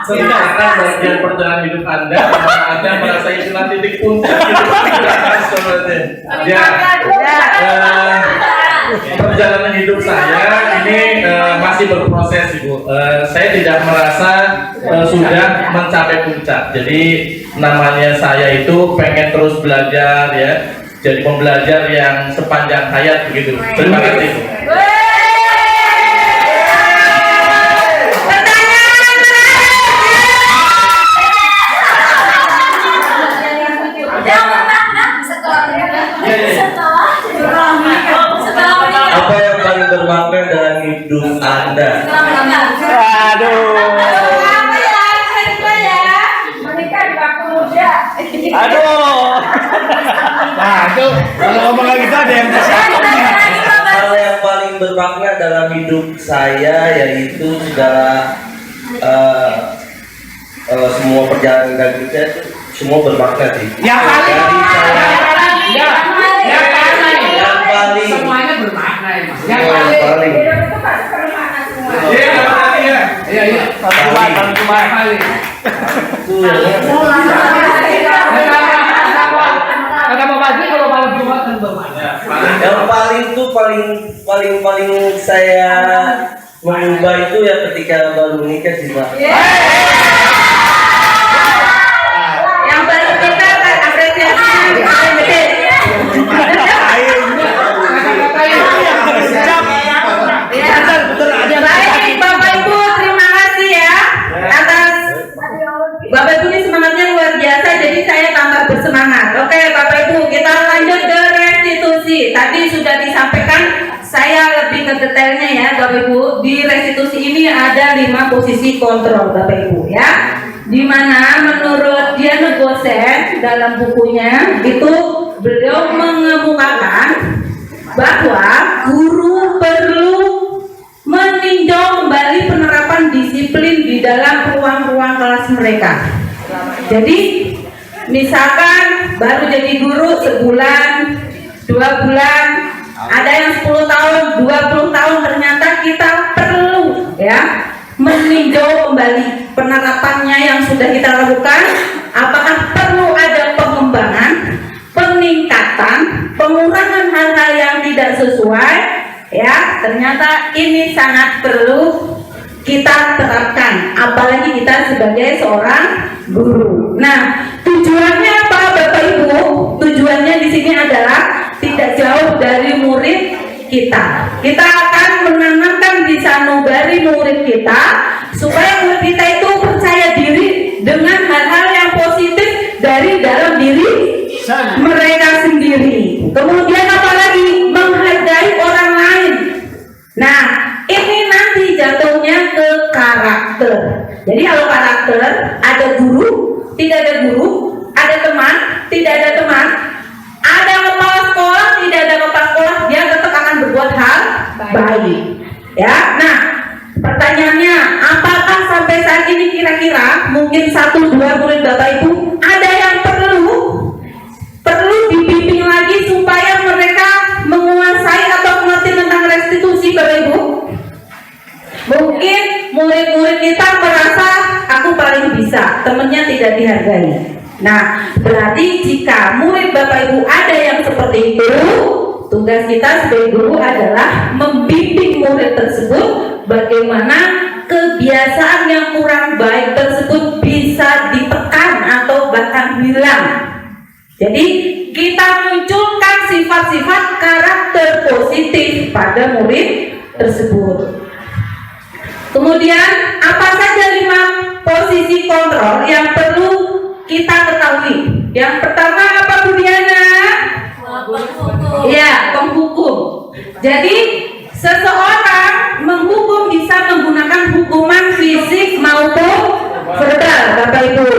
Sekarang bagian perjalanan hidup Anda, Anda merasa itulah titik puncak hidup Anda sebenarnya. Ya, perjalanan hidup saya ini masih berproses, Ibu. Saya tidak merasa sudah mencapai puncak. Jadi namanya saya itu pengen terus belajar ya. Jadi pembelajar yang sepanjang hayat begitu. Terima kasih, Ibu.
Apa yang paling bermakna dalam hidup Anda?
Aduh.
Menikah di waktu muda.
Aduh. Nah, itu kalau ngomong lagi itu ada yang kasih.
Hal yang paling bermakna dalam hidup saya yaitu segala semua perjalanan kaki saya itu semua bermakna sih.
Yang paling.
Dari saya
Yang paling.
semuanya
bermakna emang.
yang paling
Itu harus bermakna semua.
Iya, yang paling ya. Iya, iya. Paling paling.
itu
Kata Bapak Haji kalau malam Jumat kan bermakna.
yang paling tuh paling saya mengubah itu ya ketika baru nikah sih Pak.
Yang baru kita apresiasi. Baik, Bapak Ibu, terima kasih ya atas Bapak Ibu ini semangatnya luar biasa, jadi saya tambah bersemangat. Oke, Bapak Ibu, kita lanjut ke restitusi. Tadi sudah disampaikan, saya lebih ke detailnya ya, Bapak Ibu. Di restitusi ini ada 5 posisi kontrol, Bapak Ibu ya. Dimana menurut Diana Gosen dalam bukunya itu beliau mengemukakan bahwa guru perlu meninjau kembali penerapan disiplin di dalam ruang-ruang kelas mereka. Jadi misalkan baru jadi guru sebulan, 2 bulan, ada yang 10 tahun, 20 tahun, ternyata kita perlu ya meninjau kembali penerapannya yang sudah kita lakukan. Apakah perlu ada pengembangan, peningkatan, pengurangan hal-hal yang tidak sesuai? Ya, ternyata ini sangat perlu kita terapkan, apalagi kita sebagai seorang guru. Nah, tujuannya apa, Bapak Ibu? Tujuannya di sini adalah tidak jauh dari murid kita. Kita akan menanamkan di sanubari murid kita supaya murid kita itu percaya diri dengan hal-hal yang positif dari dalam diri mereka sendiri. Kemudian apalagi menghargai orang lain. Nah, ini nanti jatuhnya ke karakter. Jadi kalau karakter, ada guru, tidak ada guru, ada teman, tidak ada teman, ada kepala sekolah, tidak ada kepala sekolah, dia tetap akan berbuat hal baik. Ya, nah pertanyaannya, apakah sampai saat ini kira-kira mungkin 1-2 murid Bapak Ibu ada yang perlu dibimbing lagi supaya mereka menguasai atau mengerti tentang restitusi, Bapak Ibu? Mungkin murid-murid kita merasa aku paling bisa, temennya tidak dihargai. Nah, berarti jika murid Bapak Ibu ada yang seperti itu, tugas kita sebagai guru adalah membimbing murid tersebut bagaimana kebiasaan yang kurang baik tersebut bisa ditekan atau bahkan hilang. Jadi kita munculkan sifat-sifat karakter positif pada murid tersebut. Kemudian apa saja 5 posisi kontrol yang perlu kita ketahui? Yang pertama apa, Bu Diana? Ya, penghukum. Jadi seseorang menghukum bisa menggunakan hukuman fisik maupun verbal, Bapak Ibu.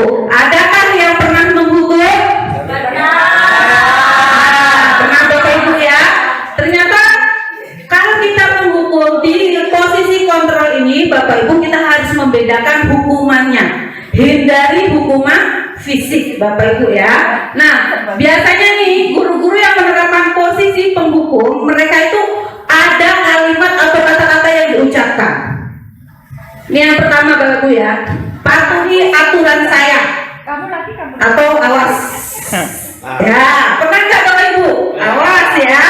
hukumannya. Hindari hukuman fisik, Bapak Ibu ya. Nah, biasanya nih guru-guru yang menerapkan posisi penghukum, mereka itu ada kalimat atau kata-kata yang diucapkan. Ini yang pertama, Bapak Ibu ya. Patuhi aturan saya.
Kamu lagi.
Atau awas. Ya, pernah nggak Bapak Ibu? Awas ya.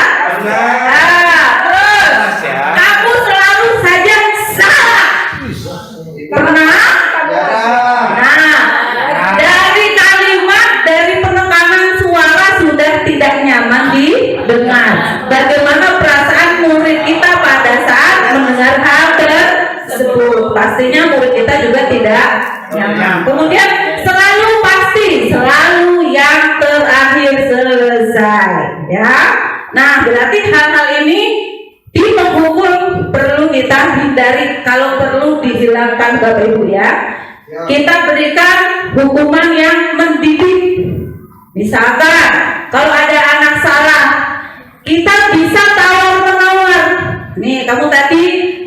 Terus kamu selalu saja salah. Pernah? Nah, dari kalimat, dari penekanan suara sudah tidak nyaman didengar. Bagaimana perasaan murid kita pada saat mendengar hal tersebut? Pastinya murid kita juga tidak nyaman. Kemudian selalu pasti, selalu yang terakhir selesai, ya. Nah, berarti hal-hal ini di penghukum perlu kita hindari, kalau perlu dihilangkan, Bapak Ibu ya. Kita berikan hukuman yang mendidik. Misalkan kalau ada anak salah, kita bisa tawar-menawar. Nih, kamu tadi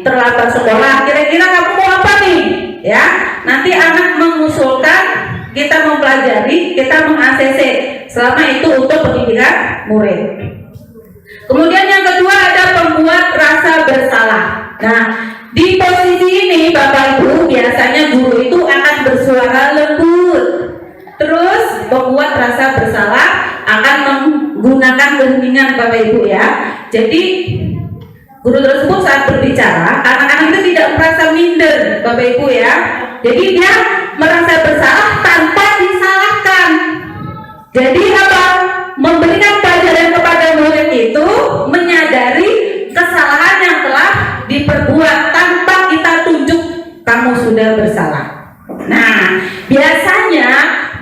terlambat sekolah, kira-kira kamu mau apa nih? Ya, nanti anak mengusulkan, kita mempelajari, kita meng-ACC. Selama itu untuk pendidikan murid. Kemudian yang kedua ada pembuat rasa bersalah. Nah, di posisi ini Bapak Ibu biasanya guru itu akan bersuara lembut. Terus pembuat rasa bersalah akan menggunakan keheningan, Bapak Ibu ya. Jadi guru tersebut saat berbicara, anak-anak itu tidak merasa minder, Bapak Ibu ya. Jadi dia merasa bersalah tanpa disalahkan. Jadi apa? Memberikan pelajaran kepada murid itu menyadari kesalahan yang telah diperbuat tanpa kita tunjuk kamu sudah bersalah. Nah, biasanya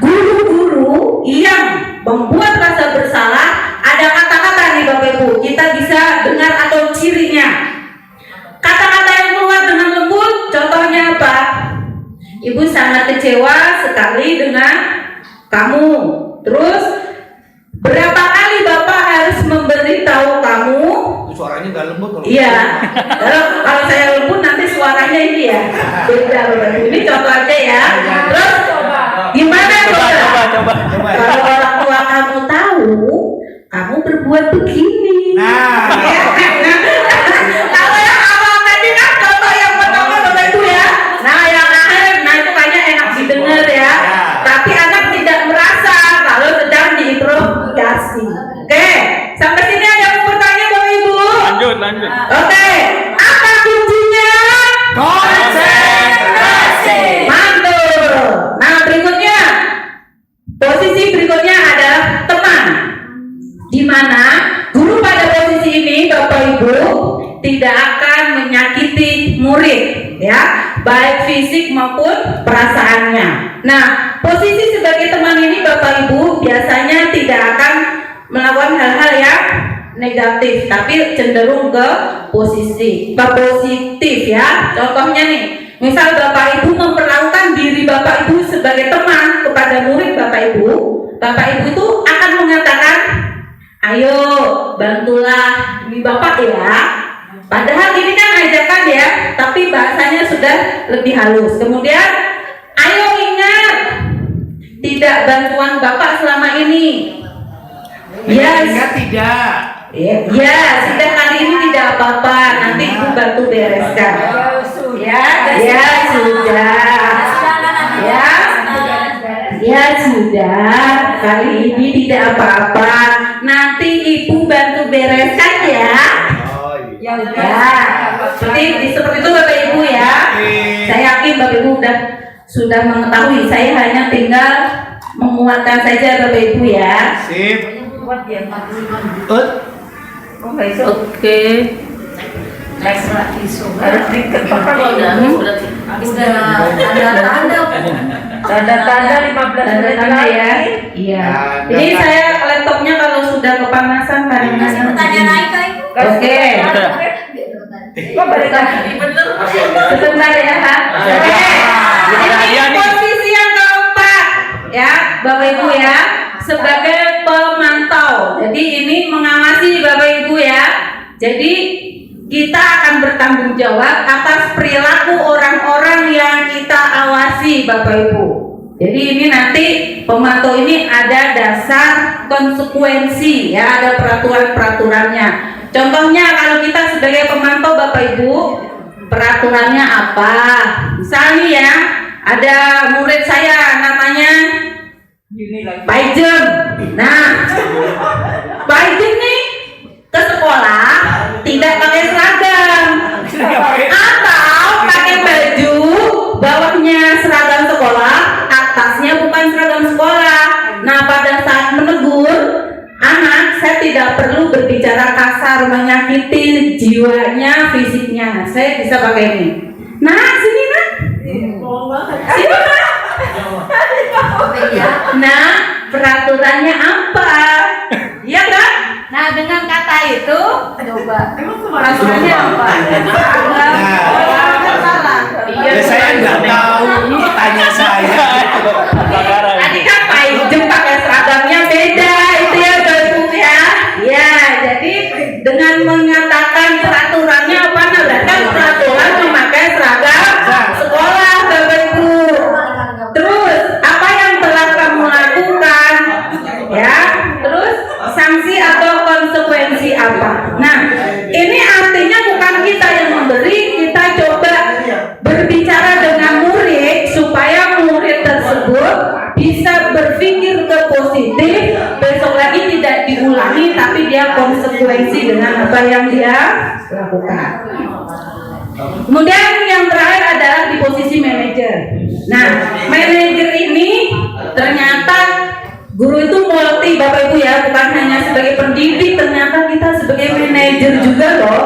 guru-guru yang membuat rasa bersalah ada kata-kata nih Bapak Ibu, kita bisa dengar atau cirinya. Kata-kata yang keluar dengan lembut, contohnya apa? Ibu sangat kecewa sekali dengan kamu. Terus berapa kali Bapak harus memberitahu kamu?
Suaranya nggak lembut kalau.
Iya. Kalau saya lembut nanti suaranya ini ya. Beda Bapak Ibu. Ini contoh aja ya. Terus gimana
Coba.
kalau orang tua kamu tahu kamu berbuat begini?
Nah,
Kalau yang awal tadi kan contoh yang pertama Bapak Ibu ya. Nah yang akhir, nah itu kayaknya enak didengar ya. Tapi anak tidak merasa kalau sedang diinterogasi. Oke, sampai sini ada yang mau bertanya Bapak Ibu?
Lanjut.
Oke, apa kuncinya?
konsentrasi.
Mantul. Nah berikutnya, posisi berikutnya adalah teman, di mana guru pada posisi ini Bapak Ibu tidak akan menyakiti murid, ya, baik fisik maupun perasaannya. Nah, posisi sebagai teman ini Bapak Ibu biasanya tidak akan melakukan hal-hal yang negatif, tapi cenderung ke positif ya. Contohnya nih, misal Bapak Ibu memperlakukan diri Bapak Ibu sebagai teman kepada murid Bapak Ibu itu akan mengatakan, ayo bantulah demi Bapak ya. Padahal ini kan ajakan ya, tapi bahasanya sudah lebih halus. Kemudian, ayo ingat, tidak bantuan Bapak selama ini.
Ingat tidak.
Ya, sudah kali ini tidak apa-apa, nanti Ibu bantu bereskan. Ya sudah, kali ini tidak apa-apa, nanti Ibu bantu bereskan ya.
Ya
Seperti itu Bapak Ibu ya. Saya yakin Bapak Ibu sudah mengetahui. Saya hanya tinggal menguatkan saja Bapak Ibu ya.
Sip.
Buat dia 45.
Oh,
Oke.
next lagi so
Harus diketok kan
udah ada
tanda-tanda 15 menit
Tanda
lagi.
ya. Iya. Jadi saya laptopnya kalau sudah kepanasan karena
kasih pertanyaan lain kali.
Oke.
Kok balik lagi?
Bener.
Sebentar ya. Oke. Ini posisi yang keempat ya, Bapak Ibu ya, sebagai pemantau. Jadi ini mengawasi Bapak Ibu ya. Jadi kita akan bertanggung jawab atas perilaku orang-orang yang kita awasi. motivasi Bapak Ibu. Jadi ini nanti pemantau ini ada dasar konsekuensi ya, ada peraturan-peraturannya. Contohnya kalau kita sebagai pemantau Bapak Ibu, peraturannya apa? Misalnya ya, ada murid saya namanya Pak Ijem. Nah, Pak Ijem nih ke sekolah tidak pakai seragam atau pakai baju bawahnya seragam sekolah, atasnya bukan seragam sekolah. Nah, pada saat menegur anak, saya tidak perlu berbicara kasar menyakiti jiwanya, fisiknya. Nah, saya bisa pakai ini. Nah, sini nak. Sini nak. Nah, peraturannya apa? Iya kan? Nah, dengan kata itu, coba peraturannya apa?
Ya, saya nggak tahu, tanya saya.
Tadi kan Pak Ijem pakai seragamnya beda, itu ya Bapak Ibu ya. Ya, jadi dengan mengatakan peraturannya apa? Nah, berarti peraturan memakai seragam sekolah Bapak Ibu. Terus apa yang telah kamu lakukan? Ya, terus sanksi atau konsekuensi apa? Nah, ini artinya bukan kita yang memberi, kita coba berbicara dengan murid supaya murid tersebut bisa berpikir ke positif, besok lagi tidak diulangi, tapi dia konsekuensi dengan apa yang dia lakukan. Kemudian yang terakhir adalah di posisi manajer. Nah, manajer ini ternyata guru itu multi Bapak Ibu ya, bukan hanya sebagai pendidik, ternyata kita sebagai manajer juga loh.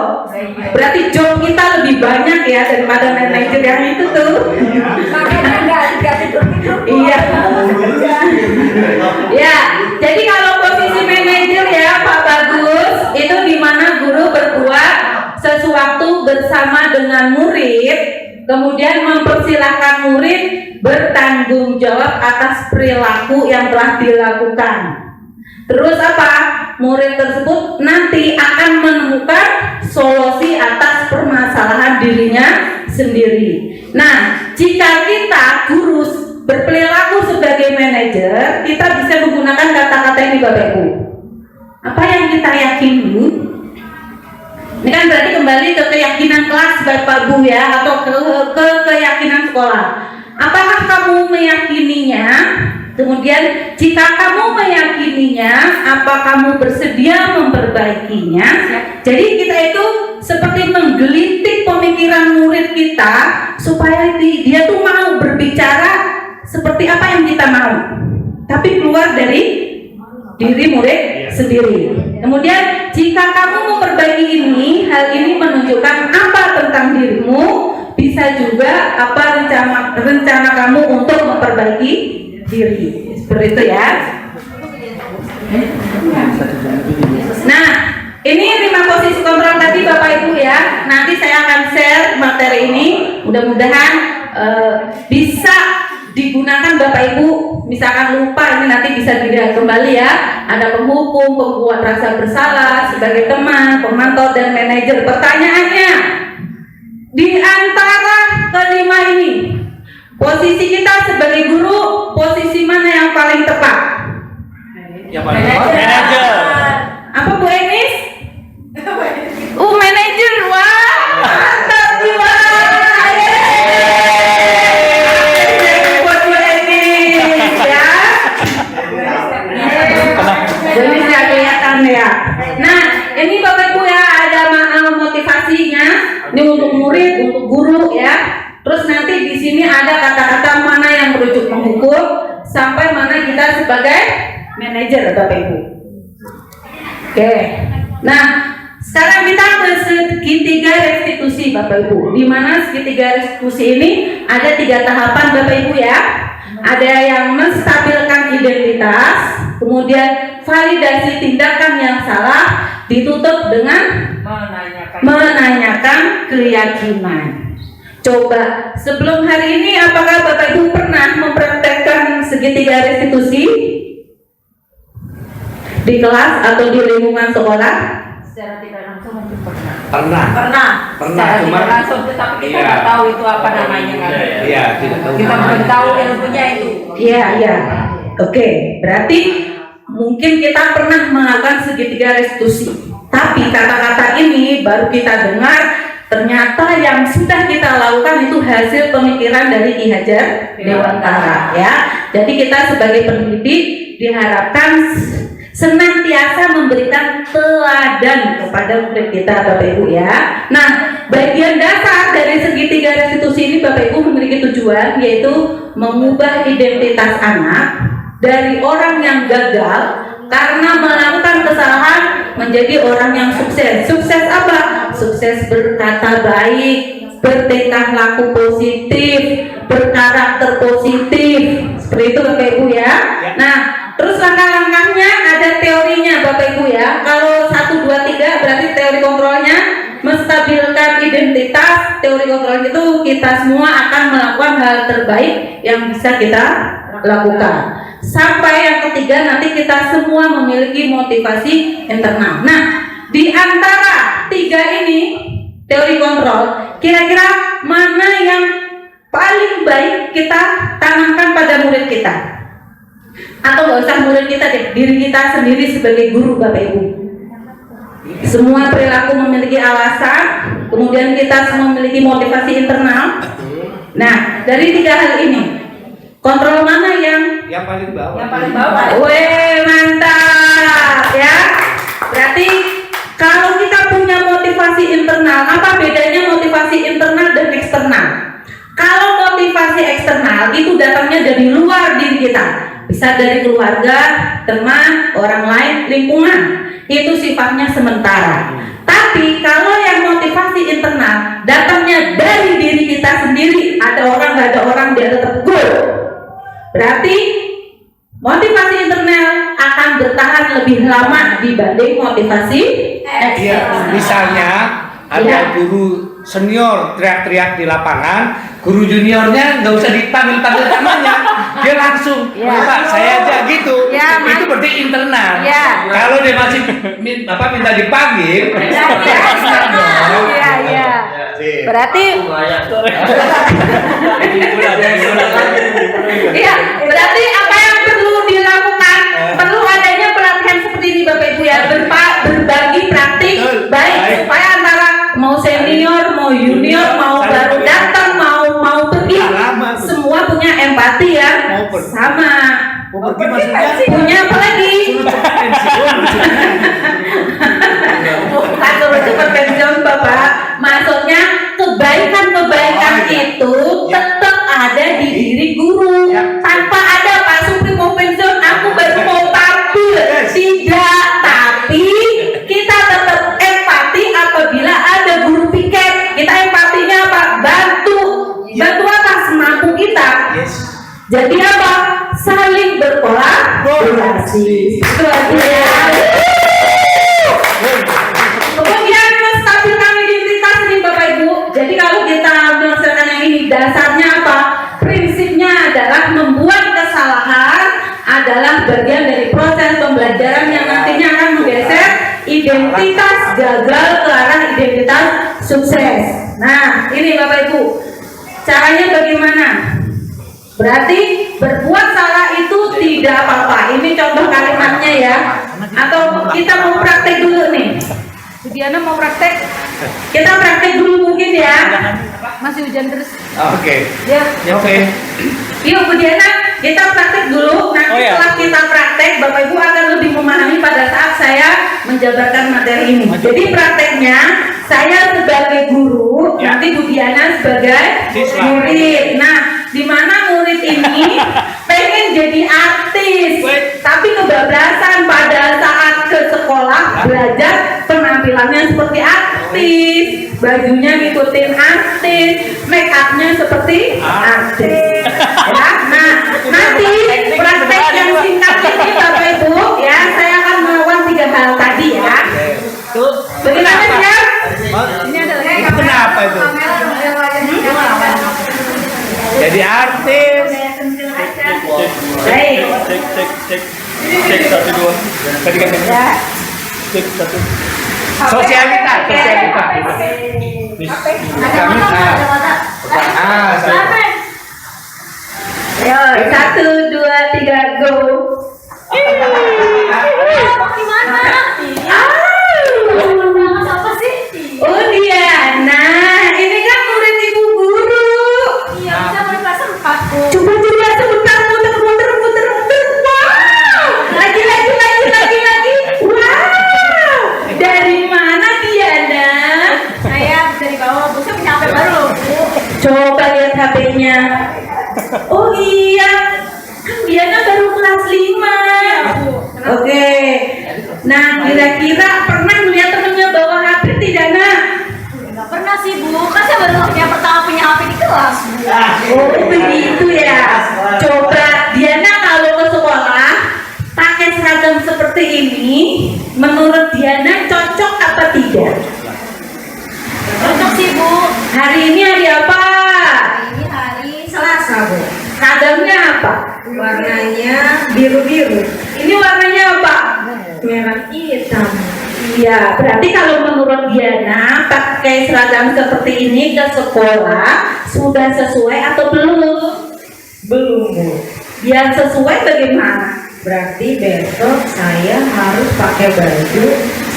Berarti job kita lebih banyak ya daripada manajer yang itu tuh.
Makanya nggak tidur-tidur.
Iya. Ya, jadi kalau posisi manajer ya Pak Bagus, itu dimana guru berbuat sesuatu bersama dengan murid, kemudian mempersilahkan murid bertanggung jawab atas perilaku yang telah dilakukan. Terus apa? Murid tersebut nanti akan menemukan solusi atas permasalahan dirinya sendiri. Nah, jika kita guru berperilaku sebagai manajer, kita bisa menggunakan kata-kata ini Bapak Ibu. Apa yang kita yakini? Ini kan berarti kembali ke keyakinan kelas Bapak Ibu ya, atau ke keyakinan sekolah. Apakah kamu meyakininya? Kemudian jika kamu meyakininya, apa kamu bersedia memperbaikinya? Jadi kita itu seperti menggelitik pemikiran murid kita supaya dia tuh mau berbicara seperti apa yang kita mau, tapi keluar dari diri murid sendiri. Kemudian jika kamu memperbaiki ini, hal ini menunjukkan apa tentang dirimu, bisa juga apa rencana kamu untuk memperbaiki diri. Seperti itu ya. Nah, ini 5 posisi kontrol tadi Bapak Ibu ya. Nanti saya akan share materi ini, mudah-mudahan bisa digunakan Bapak Ibu. Misalkan lupa, ini nanti bisa dilihat kembali ya. Ada penghukum, pembuat rasa bersalah, sebagai teman, pemantau dan manajer. Pertanyaannya, di antara kelima ini, posisi kita sebagai guru, posisi mana yang paling tepat?
Yang paling manajer.
Apa Bu Enis? Manajer, wah, mantap jiwa. Buat Bu Enis ya. Ini saya kelihatan ya. Nah, ini Bapak Ibu ya, ada motivasinya. Ini untuk murid, untuk guru ya. Terus nanti di sini ada kata-kata mana yang merujuk menghukum, sampai mana kita sebagai manajer Bapak Ibu. Oke. Nah, sekarang kita ke segitiga restitusi Bapak Ibu. Di mana segitiga restitusi ini ada 3 tahapan Bapak Ibu ya. Ada yang menstabilkan identitas, kemudian validasi tindakan yang salah, ditutup dengan menanyakan keyakinan. Coba sebelum hari ini apakah Bapak Ibu pernah mempraktekkan segitiga restitusi di kelas atau di lingkungan sekolah?
secara tidak langsung mungkin pernah.
Pernah.
Pernah.
Pernah,
Secara
cuma-
tidak langsung, tetapi kita
Iya.
nggak tahu itu apa namanya kan.
Iya, tidak tahu.
Kita belum tahu ilmunya itu.
Iya, iya. Oke, berarti mungkin kita pernah melakukan segitiga restitusi. Tapi kata-kata ini baru kita dengar, ternyata yang sudah kita lakukan itu hasil pemikiran dari Ki Hajar Dewantara ya. Jadi kita sebagai pendidik diharapkan senantiasa memberikan teladan kepada murid kita, Bapak Ibu ya. Nah, bagian dasar dari segitiga restitusi ini Bapak Ibu memiliki tujuan, yaitu mengubah identitas anak dari orang yang gagal karena melakukan kesalahan menjadi orang yang sukses. Sukses apa? Sukses berkata baik, bertingkah laku positif, berkarakter positif. Seperti itu Bapak Ibu ya. Nah, terus langkah-langkahnya ada teorinya Bapak Ibu ya. Kalau 1, 2, 3 berarti teori kontrolnya menstabilkan identitas. Teori kontrol itu kita semua akan melakukan hal terbaik yang bisa kita lakukan. Sampai yang ketiga nanti kita semua memiliki motivasi internal. Nah, di antara 3 ini teori kontrol, kira-kira mana yang paling baik kita tanamkan pada murid kita? Atau nggak usah murid kita deh, diri kita sendiri sebagai guru Bapak Ibu. Semua perilaku memiliki alasan, kemudian kita semua memiliki motivasi internal. Nah, dari 3 hal ini, kontrol mana yang
paling bawah?
Yang paling bawah.
Weh, mantap ya. Berarti kalau kita punya motivasi internal, apa bedanya motivasi internal dan eksternal? Kalau motivasi eksternal itu datangnya dari luar diri kita, bisa dari keluarga, teman, orang lain, lingkungan. Itu sifatnya sementara. Tapi kalau yang motivasi internal datangnya dari diri kita sendiri, ada orang nggak ada orang dia tetap goal. Berarti motivasi internal akan bertahan lebih lama dibanding motivasi
Iya,
eksternal.
misalnya ada
Iya.
guru senior teriak-teriak di lapangan, guru juniornya nggak usah dipanggil-panggil namanya, dia langsung,
Iya.
Pak saya aja gitu.
Iya,
Itu berarti internal.
Iya.
Kalau dia masih minta dipanggil, eksternal dong.
Iya, iya. Berarti iya, berarti apa yang perlu dilakukan? Perlu adanya pelatihan seperti ini Bapak Ibu ya, berbagi praktik baik supaya antara mau senior, mau junior, mau baru datang, mau pergi, semua punya empati yang sama.
Mau pergi maksudnya
Punya apa lagi? Bukan suruh cepat pensiun Bapak. Maksudnya kebaikan-kebaikan itu tetap ada di diri guru. Tanpa ada Pak Supri mau pensiun, aku baru mau tampil. Tidak, tapi kita tetap empati apabila ada guru piket. Kita empatinya apa? Bantu apa? Semampu kita. Jadi apa? Saling berkolaborasi. Itu artinya. Kemudian menstabilkan identitas nih Bapak Ibu. Jadi kalau kita menyelesaikan yang ini, dasarnya apa? Prinsipnya adalah membuat kesalahan adalah bagian dari proses pembelajaran yang nantinya akan menggeser identitas gagal ke arah identitas sukses. Nah, ini Bapak Ibu, caranya bagaimana? Berarti berbuat salah itu tidak apa-apa. Ini contoh kalimatnya ya. Atau kita mau praktek dulu nih. Diana mau praktek? Kita praktek dulu mungkin ya. Masih hujan terus.
Oke.
Ya.
Oke.
Yuk Bu Diana, kita praktek dulu. Nanti setelah kita praktek, Bapak Ibu akan lebih memahami pada saat saya menjabarkan materi ini. Jadi prakteknya saya sebagai guru, nanti Bu Diana sebagai murid. Nah, di mana murid ini pengen jadi artis, tapi kebablasan pada saat ke sekolah belajar penampilannya seperti artis, bajunya ngikutin artis, make upnya seperti artis. Ya, nah nanti praktek yang singkat ini Bapak Ibu ya, saya akan melakukan 3 hal tadi ya. Bagaimana ya? Ini adalah
Kenapa itu? Jadi artis.
Baik.
Cek 1 2.
Ya.
Sosialita.
Ayo, 1, 2, 3, go.
Gimana? Apa sih?
Oh Diana, ini kan murid ibu guru.
Iya, bisa mulai kelas 4 Bu.
Coba sebentar muter. Wow, lagi. Wow, dari mana Diana?
Saya dari bawah Bu, saya punya HP baru Bu.
Coba lihat HP-nya. Oh iya, kan Diana baru kelas 5. Oke. Nah, kira-kira pernah melihat temennya bawa HP tidak, Nak?
Nggak pernah sih Bu, kan saya baru yang pertama punya HP di kelas Bu.
Oh begitu ya. Coba Diana kalau ke sekolah pakai seragam seperti ini, menurut Diana cocok apa tidak?
Cocok sih Bu.
Hari ini hari apa?
Ini hari Selasa Bu.
Seragamnya apa?
Warnanya biru-biru.
Ini warnanya apa?
Merah hitam.
Iya, berarti kalau menurut Diana pakai seragam seperti ini ke sekolah sudah sesuai atau belum?
Belum Bu.
Biar sesuai bagaimana?
Berarti besok saya harus pakai baju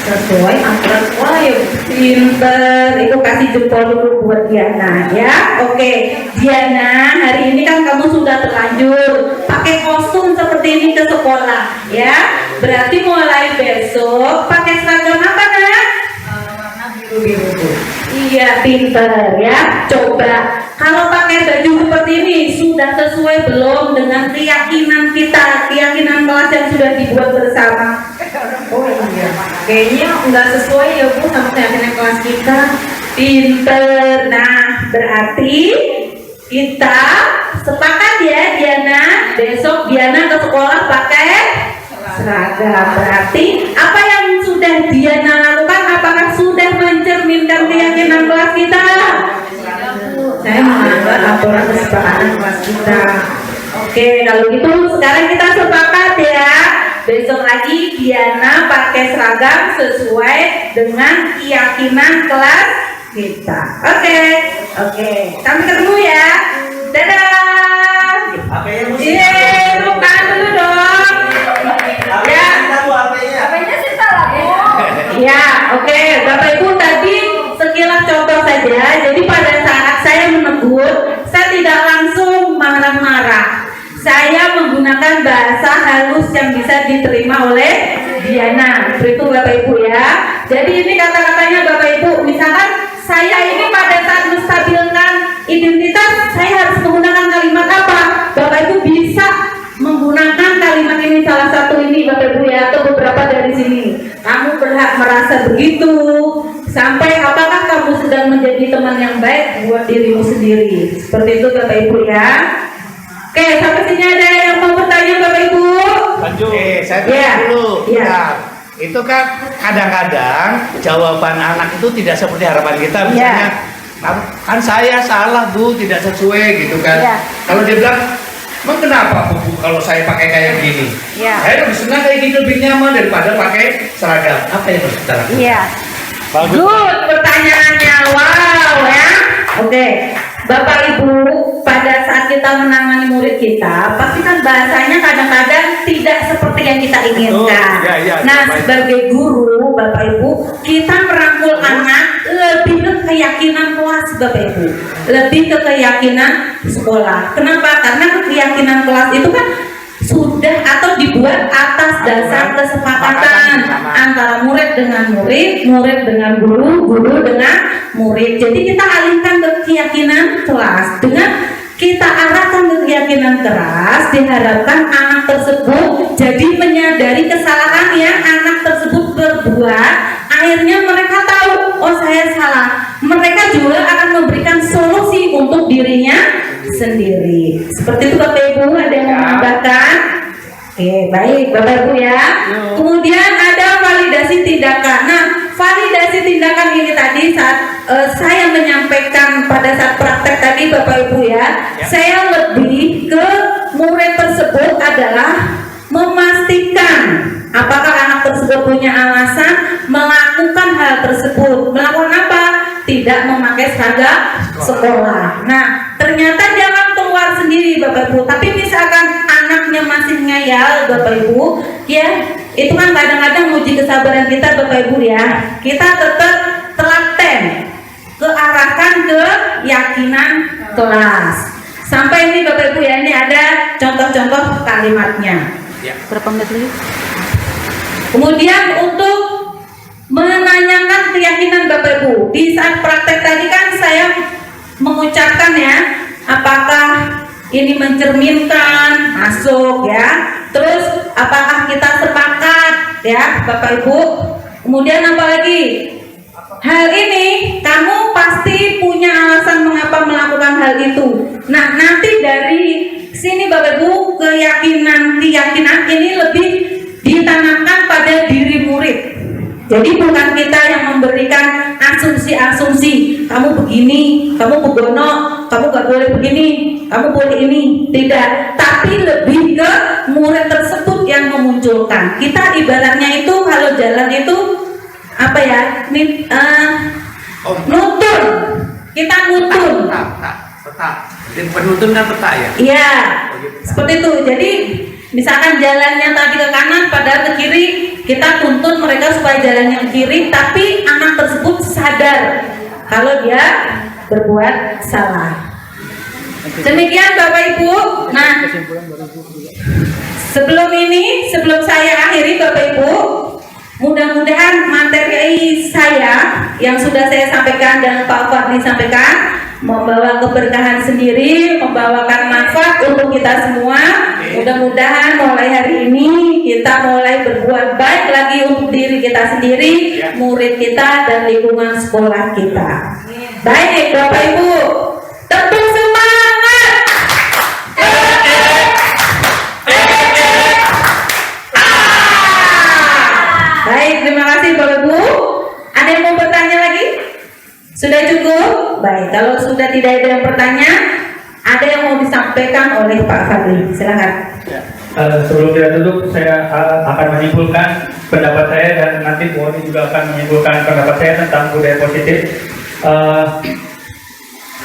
sesuai aturan sekolah ya Bu.
Pinter, itu kasih jempol dulu buat Diana ya. Oke, Diana, hari ini kan kamu sudah terlanjur pakai kostum seperti ini ke sekolah ya. Berarti mulai besok pakai seragam apa, Nak?
Warna biru-biru Bu.
Iya, pinter ya. Coba kalau pakai baju seperti ini sudah sesuai belum dengan keyakinan kita, keyakinan kelas yang sudah dibuat bersama?
Oh iya. Kayaknya nggak sesuai ya Bu sama keyakinan kelas kita.
Pinter. Nah, berarti kita sepakat ya Diana, besok Diana ke sekolah pakai seragam. Berarti apa yang sudah Diana lakukan, apakah sudah mencerminkan keyakinan kelas kita?
Saya melanggar aturan kesepakatan kelas kita.
Oke, kalau gitu sekarang kita sepakat ya. Besok lagi Diana pakai seragam sesuai dengan keyakinan kelas kita. Oke. Sampai ketemu ya. Dadah. Iya, bukan dulu dong. Ya.
HP-nya sih salah Bu.
Ya, oke. Bapak Ibu tadi sekilas contoh saja. Jadi pada saat saya menegur, saya tidak langsung marah-marah. Saya menggunakan bahasa halus yang bisa diterima oleh Diana. Itu Bapak Ibu ya. Jadi ini kata-katanya Bapak Ibu. Misalkan saya ini pada saat menstabilkan identitas, saya harus menggunakan kalimat apa? Bapak Ibu bisa menggunakan kalimat ini, salah satu ini Bapak Ibu ya, atau beberapa dari sini. Kamu berhak merasa begitu. Sampai apakah kamu sedang menjadi teman yang baik buat dirimu sendiri. Seperti itu Bapak Ibu ya. Oke, sampai sini ada yang mau bertanya Bapak Ibu?
Lanjut. Saya tanya
Ya.
dulu.
Ya.
Bentar. Itu kan kadang-kadang jawaban anak itu tidak seperti harapan kita. Misalnya, kan saya salah Bu, tidak sesuai gitu kan.
Ya.
Kalau dia bilang, emang kenapa Bu kalau saya pakai kayak gini?
Ya.
Saya lebih senang kayak gini, lebih nyaman daripada pakai seragam. Apa yang harus kita lakukan?
Iya. Good pertanyaannya, wow ya. Oke, Bapak Ibu, pada saat kita menangani murid kita, pasti kan bahasanya kadang-kadang tidak seperti yang kita inginkan.
Ya,
Nah,
baik.
sebagai guru, Bapak Ibu, kita merangkul anak lebih ke keyakinan kelas, Bapak Ibu, lebih ke keyakinan sekolah. Kenapa? Karena keyakinan kelas itu kan sudah atau dibuat atas dasar kesepakatan antara murid dengan murid, murid dengan guru, guru dengan murid. Jadi kita alihkan ke keyakinan kelas. Dengan kita arahkan ke keyakinan keras, diharapkan anak tersebut jadi menyadari kesalahan yang anak tersebut berbuat. Akhirnya mereka tahu, oh saya salah. Mereka juga akan memberikan solusi untuk dirinya sendiri. Seperti itu Bapak Ibu, ada yang mau menambahkan? Oke, baik Bapak Ibu ya. Kemudian ada validasi tindakan. Nah, validasi tindakan ini tadi saat saya menyampaikan pada saat praktek tadi Bapak Ibu ya, saya lebih ke murid tersebut adalah memastikan Apakah anak tersebut punya alasan melakukan hal tersebut? Melakukan apa? Tidak memakai seragam sekolah. Nah, ternyata jangan keluar sendiri Bapak Ibu. Tapi misalkan anaknya masih ngeyel Bapak Ibu, ya itu kan kadang-kadang uji kesabaran kita Bapak Ibu ya. Kita tetap telaten, kearahkan ke keyakinan kelas. Sampai ini Bapak Ibu ya, ini ada contoh-contoh kalimatnya. Berapa menit lagi? Kemudian untuk menanyakan keyakinan Bapak Ibu, di saat praktek tadi kan saya mengucapkan ya, apakah ini mencerminkan masuk ya, terus apakah kita sepakat ya Bapak Ibu. Kemudian apa lagi? Hal ini kamu pasti punya alasan mengapa melakukan hal itu. Nah, nanti dari sini Bapak Ibu, keyakinan ini lebih ditanamkan pada diri murid. Jadi bukan kita yang memberikan asumsi-asumsi, kamu begini, kamu begono, kamu gak boleh begini, kamu boleh ini, tidak. Tapi lebih ke murid tersebut yang memunculkan. Kita ibaratnya itu kalau jalan itu apa ya? Nutun. Kita nutun.
Peta. Jadi penuntun kan peta ya?
Iya. Seperti itu. Jadi misalkan jalannya tadi ke kanan padahal ke kiri, kita tuntun mereka supaya jalannya ke kiri, tapi anak tersebut sadar kalau dia berbuat salah. Demikian Bapak Ibu. Nah, sebelum saya akhiri Bapak Ibu, mudah-mudahan materi saya yang sudah saya sampaikan dan Pak Fadli sampaikan membawa keberkahan sendiri, membawakan manfaat untuk kita semua. Mudah-mudahan mulai hari ini kita mulai berbuat baik lagi untuk diri kita sendiri, murid kita, dan lingkungan sekolah kita. Baik Bapak Ibu, tepuk semangat. Baik, terima kasih Bapak Ibu. Ada yang mau bertanya lagi? Sudah cukup? Baik, kalau sudah tidak ada yang bertanya, ada yang mau disampaikan oleh Pak Fadli. Silakan.
Sebelum kita tutup, saya akan menyimpulkan pendapat saya dan nanti Bu Oni juga akan menyimpulkan pendapat saya tentang budaya positif.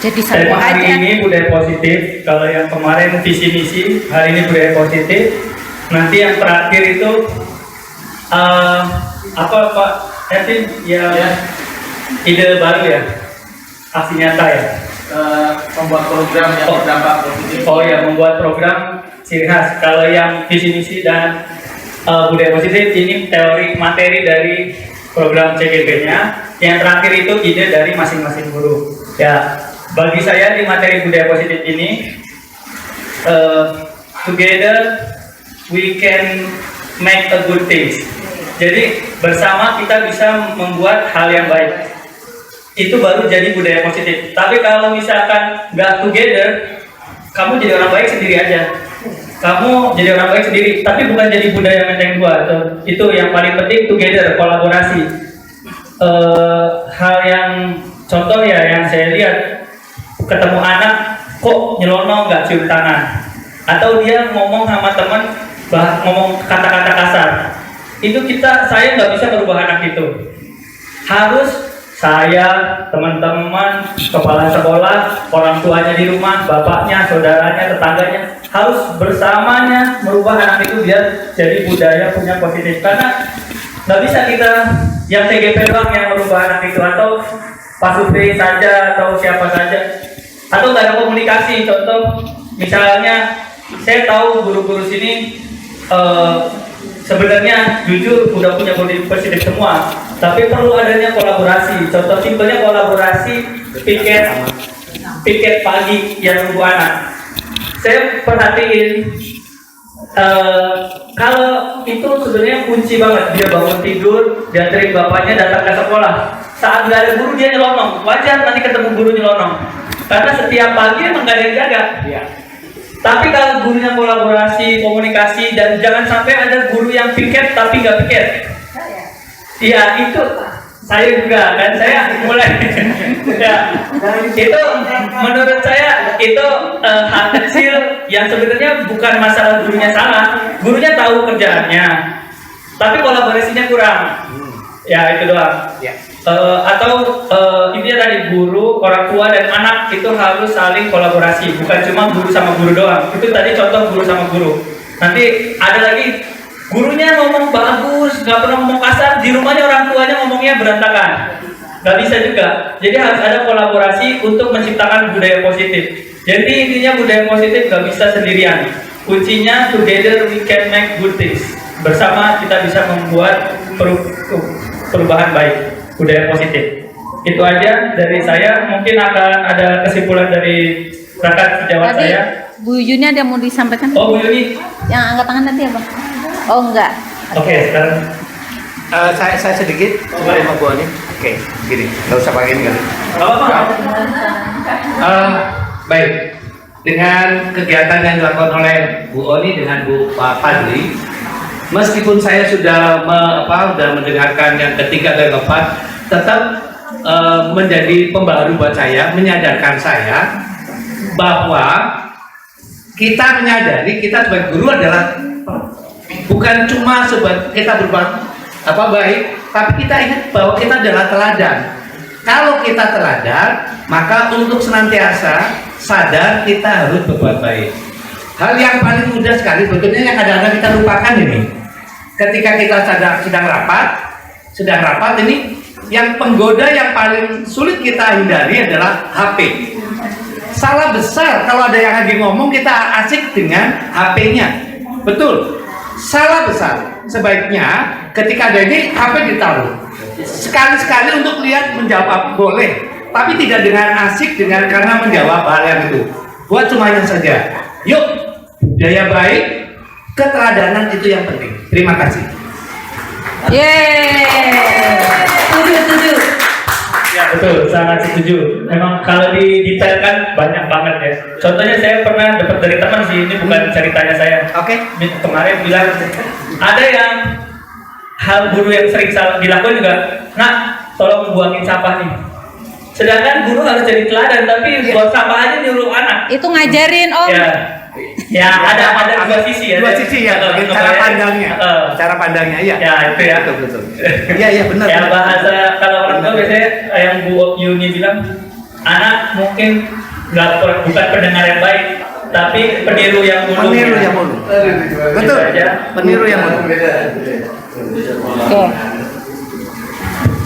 Jadi
tema hari ini budaya positif. Kalau yang kemarin visi misi, hari ini budaya positif. Nanti yang terakhir itu apa Pak Evin? Ya. Ide baru ya, aksi nyata ya.
Membuat program yang berdampak positif.
Oh ya, membuat program ciri khas. Kalau yang visi misi dan budaya positif ini teori materi dari program CGB-nya. Yang terakhir itu ide dari masing-masing guru. Ya, bagi saya di materi budaya positif ini, together we can make a good things. Jadi bersama kita bisa membuat hal yang baik. Itu baru jadi budaya positif. Tapi kalau misalkan nggak together, kamu jadi orang baik sendiri aja. Kamu jadi orang baik sendiri, tapi bukan jadi budaya Menteng 2. Itu yang paling penting, together, kolaborasi. Hal yang contoh ya yang saya lihat, ketemu anak kok nyelonong nggak cium tangan, atau dia ngomong sama teman ngomong kata-kata kasar. Itu saya nggak bisa merubah anak itu. Harus saya, teman-teman, kepala sekolah, orang tuanya di rumah, bapaknya, saudaranya, tetangganya harus bersamanya merubah anak itu biar jadi budaya punya positif. Karena nggak bisa kita yang TGP doang yang merubah anak itu, atau Pak Supri saja atau siapa saja, atau nggak ada komunikasi. Contoh misalnya saya tahu guru-guru sini sebenarnya jujur udah punya body positif semua, tapi perlu adanya kolaborasi. Contoh simpelnya kolaborasi piket pagi yang nunggu anak. Saya perhatiin kalau itu sebenarnya kunci banget. Dia bangun tidur, dianterin bapaknya datang ke sekolah. Saat nggak ada guru dia nyelonong. Wajar nanti ketemu guru nyelonong. Karena setiap pagi emang nggak ada yang jaga. Ya. Tapi kalau gurunya kolaborasi, komunikasi, dan jangan sampai ada guru yang piket tapi nggak piket. Iya, itu saya juga, dan saya mulai ya, itu menurut saya itu hal kecil yang sebenarnya bukan masalah gurunya salah. Gurunya tahu kerjaannya, tapi kolaborasinya kurang. Ya itu doang.
Ya.
Intinya tadi guru, orang tua dan anak itu harus saling kolaborasi, bukan cuma guru sama guru doang. Itu tadi contoh guru sama guru. Nanti ada lagi gurunya ngomong bagus, nggak pernah ngomong kasar, di rumahnya orang tuanya ngomongnya berantakan. Nggak bisa juga. Jadi harus ada kolaborasi untuk menciptakan budaya positif. Jadi intinya budaya positif nggak bisa sendirian. Kuncinya together we can make good things. Bersama kita bisa membuat perubahan baik, budaya positif. Itu aja dari saya. Mungkin akan ada kesimpulan dari rekan sejawat
Tadi
saya.
Bu Yuni ada mau disampaikan?
Oh Bu Yuni.
Yang angkat tangan tadi apa? Oh enggak.
Oke, sekarang
Saya sedikit sama Bu Oni. Oke, gini, nggak usah pakai ini kali.
nggak apa-apa.
Baik, dengan kegiatan yang dilakukan oleh Bu Oni dengan Bu Fadli, meskipun saya sudah mendengarkan yang ketiga dan keempat, tetap menjadi pembaharu buat saya, menyadarkan saya bahwa kita menyadari kita sebagai guru adalah bukan cuma sebagai kita berbuat baik, tapi kita ingat bahwa kita adalah teladan. Kalau kita teladan, maka untuk senantiasa sadar kita harus berbuat baik. Hal yang paling mudah sekali betulnya yang kadang-kadang kita lupakan ini. Ketika kita sedang rapat ini, yang penggoda yang paling sulit kita hindari adalah HP. Salah besar kalau ada yang lagi ngomong kita asik dengan HP-nya. Betul. Salah besar. Sebaiknya ketika ada ini HP ditaruh. Sekali-sekali untuk lihat menjawab boleh, tapi tidak dengan asik karena menjawab hal yang itu. Buat semuanya saja. Yuk, budaya baik, keteladanan itu yang penting. Terima kasih.
Yeay. Setuju.
Ya betul, sangat setuju. Memang kalau didetailkan banyak banget ya. Contohnya saya pernah dapat dari teman sih, ini bukan ceritanya saya.
Oke.
Kemarin bilang ada yang hal guru yang sering salah dilakukan juga. Nak, tolong buangin sampah nih. Sedangkan guru harus jadi teladan, tapi buang sampah aja nyuruh anak.
Itu ngajarin Om.
Ya ada dua sisi ya.
Dua sisi ya, cara pandangnya. Cara pandangnya iya.
Ya itu ya.
Betul. Iya benar.
Ya bahasa kalau orang tua biasanya yang Bu Yuni bilang, anak mungkin bukan pendengar yang baik, tapi peniru yang mulung.
Peniru yang mulung. Betul. Peniru yang mulung.
Oke.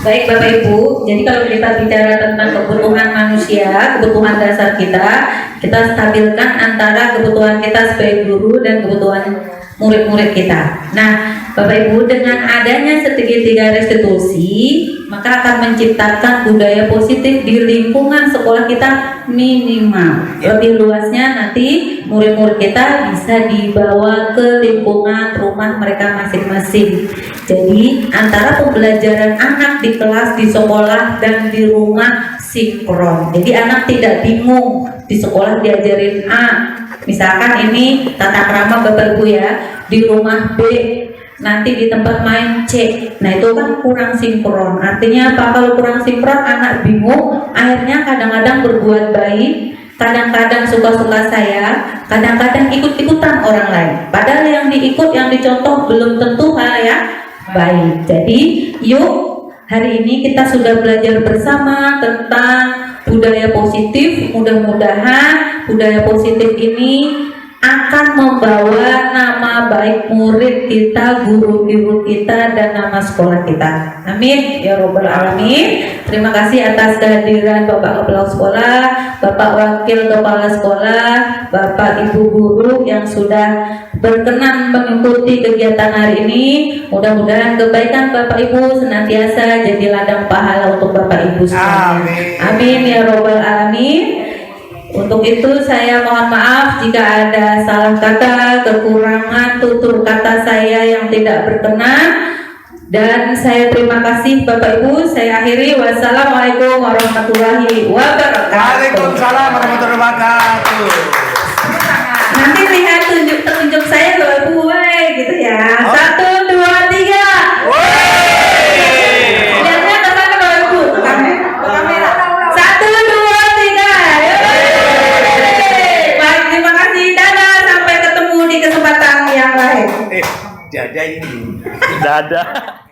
Baik Bapak Ibu, jadi kalau kita bicara tentang kebutuhan manusia, kebutuhan dasar kita stabilkan antara kebutuhan kita sebagai guru dan kebutuhan murid-murid kita. Nah, Bapak Ibu, dengan adanya segitiga restitusi, maka akan menciptakan budaya positif di lingkungan sekolah kita minimal. Lebih luasnya nanti murid-murid kita bisa dibawa ke lingkungan rumah mereka masing-masing. Jadi antara pembelajaran anak di kelas, di sekolah, dan di rumah sinkron. Jadi anak tidak bingung di sekolah diajarin A, misalkan ini tata krama Bapak Ibu ya, di rumah B, nanti di tempat main C. Nah itu kan kurang sinkron. Artinya apa? Kalau kurang sinkron anak bingung, akhirnya kadang-kadang berbuat baik, kadang-kadang suka-suka saya, kadang-kadang ikut-ikutan orang lain. Padahal yang diikut, yang dicontoh belum tentu hal yang baik. Jadi yuk, hari ini kita sudah belajar bersama tentang budaya positif. Mudah-mudahan budaya positif ini akan membawa nama baik murid kita, guru-guru kita, dan nama sekolah kita. Amin ya robbal alamin. Terima kasih atas kehadiran Bapak Kepala Sekolah, Bapak Wakil Kepala Sekolah, Bapak Ibu guru yang sudah berkenan mengikuti kegiatan hari ini. Mudah-mudahan kebaikan Bapak Ibu senantiasa jadi ladang pahala untuk Bapak Ibu semuanya. Amin ya robbal alamin. Untuk itu saya mohon maaf jika ada salah kata, kekurangan tutur kata saya yang tidak berkenan, dan saya terima kasih Bapak Ibu. Saya akhiri, wassalamualaikum warahmatullahi wabarakatuh.
Waalaikumsalam warahmatullahi wabarakatuh.
Nanti lihat tunjuk saya Bapak Ibu, gitu ya. 1, 2, 3. Lihatnya ke sana Bapak Ibu, ke kamera. 1, 2, 3. Baik, terima kasih. Dadah, sampai ketemu di kesempatan yang lain.
Dada ini.
Dadah.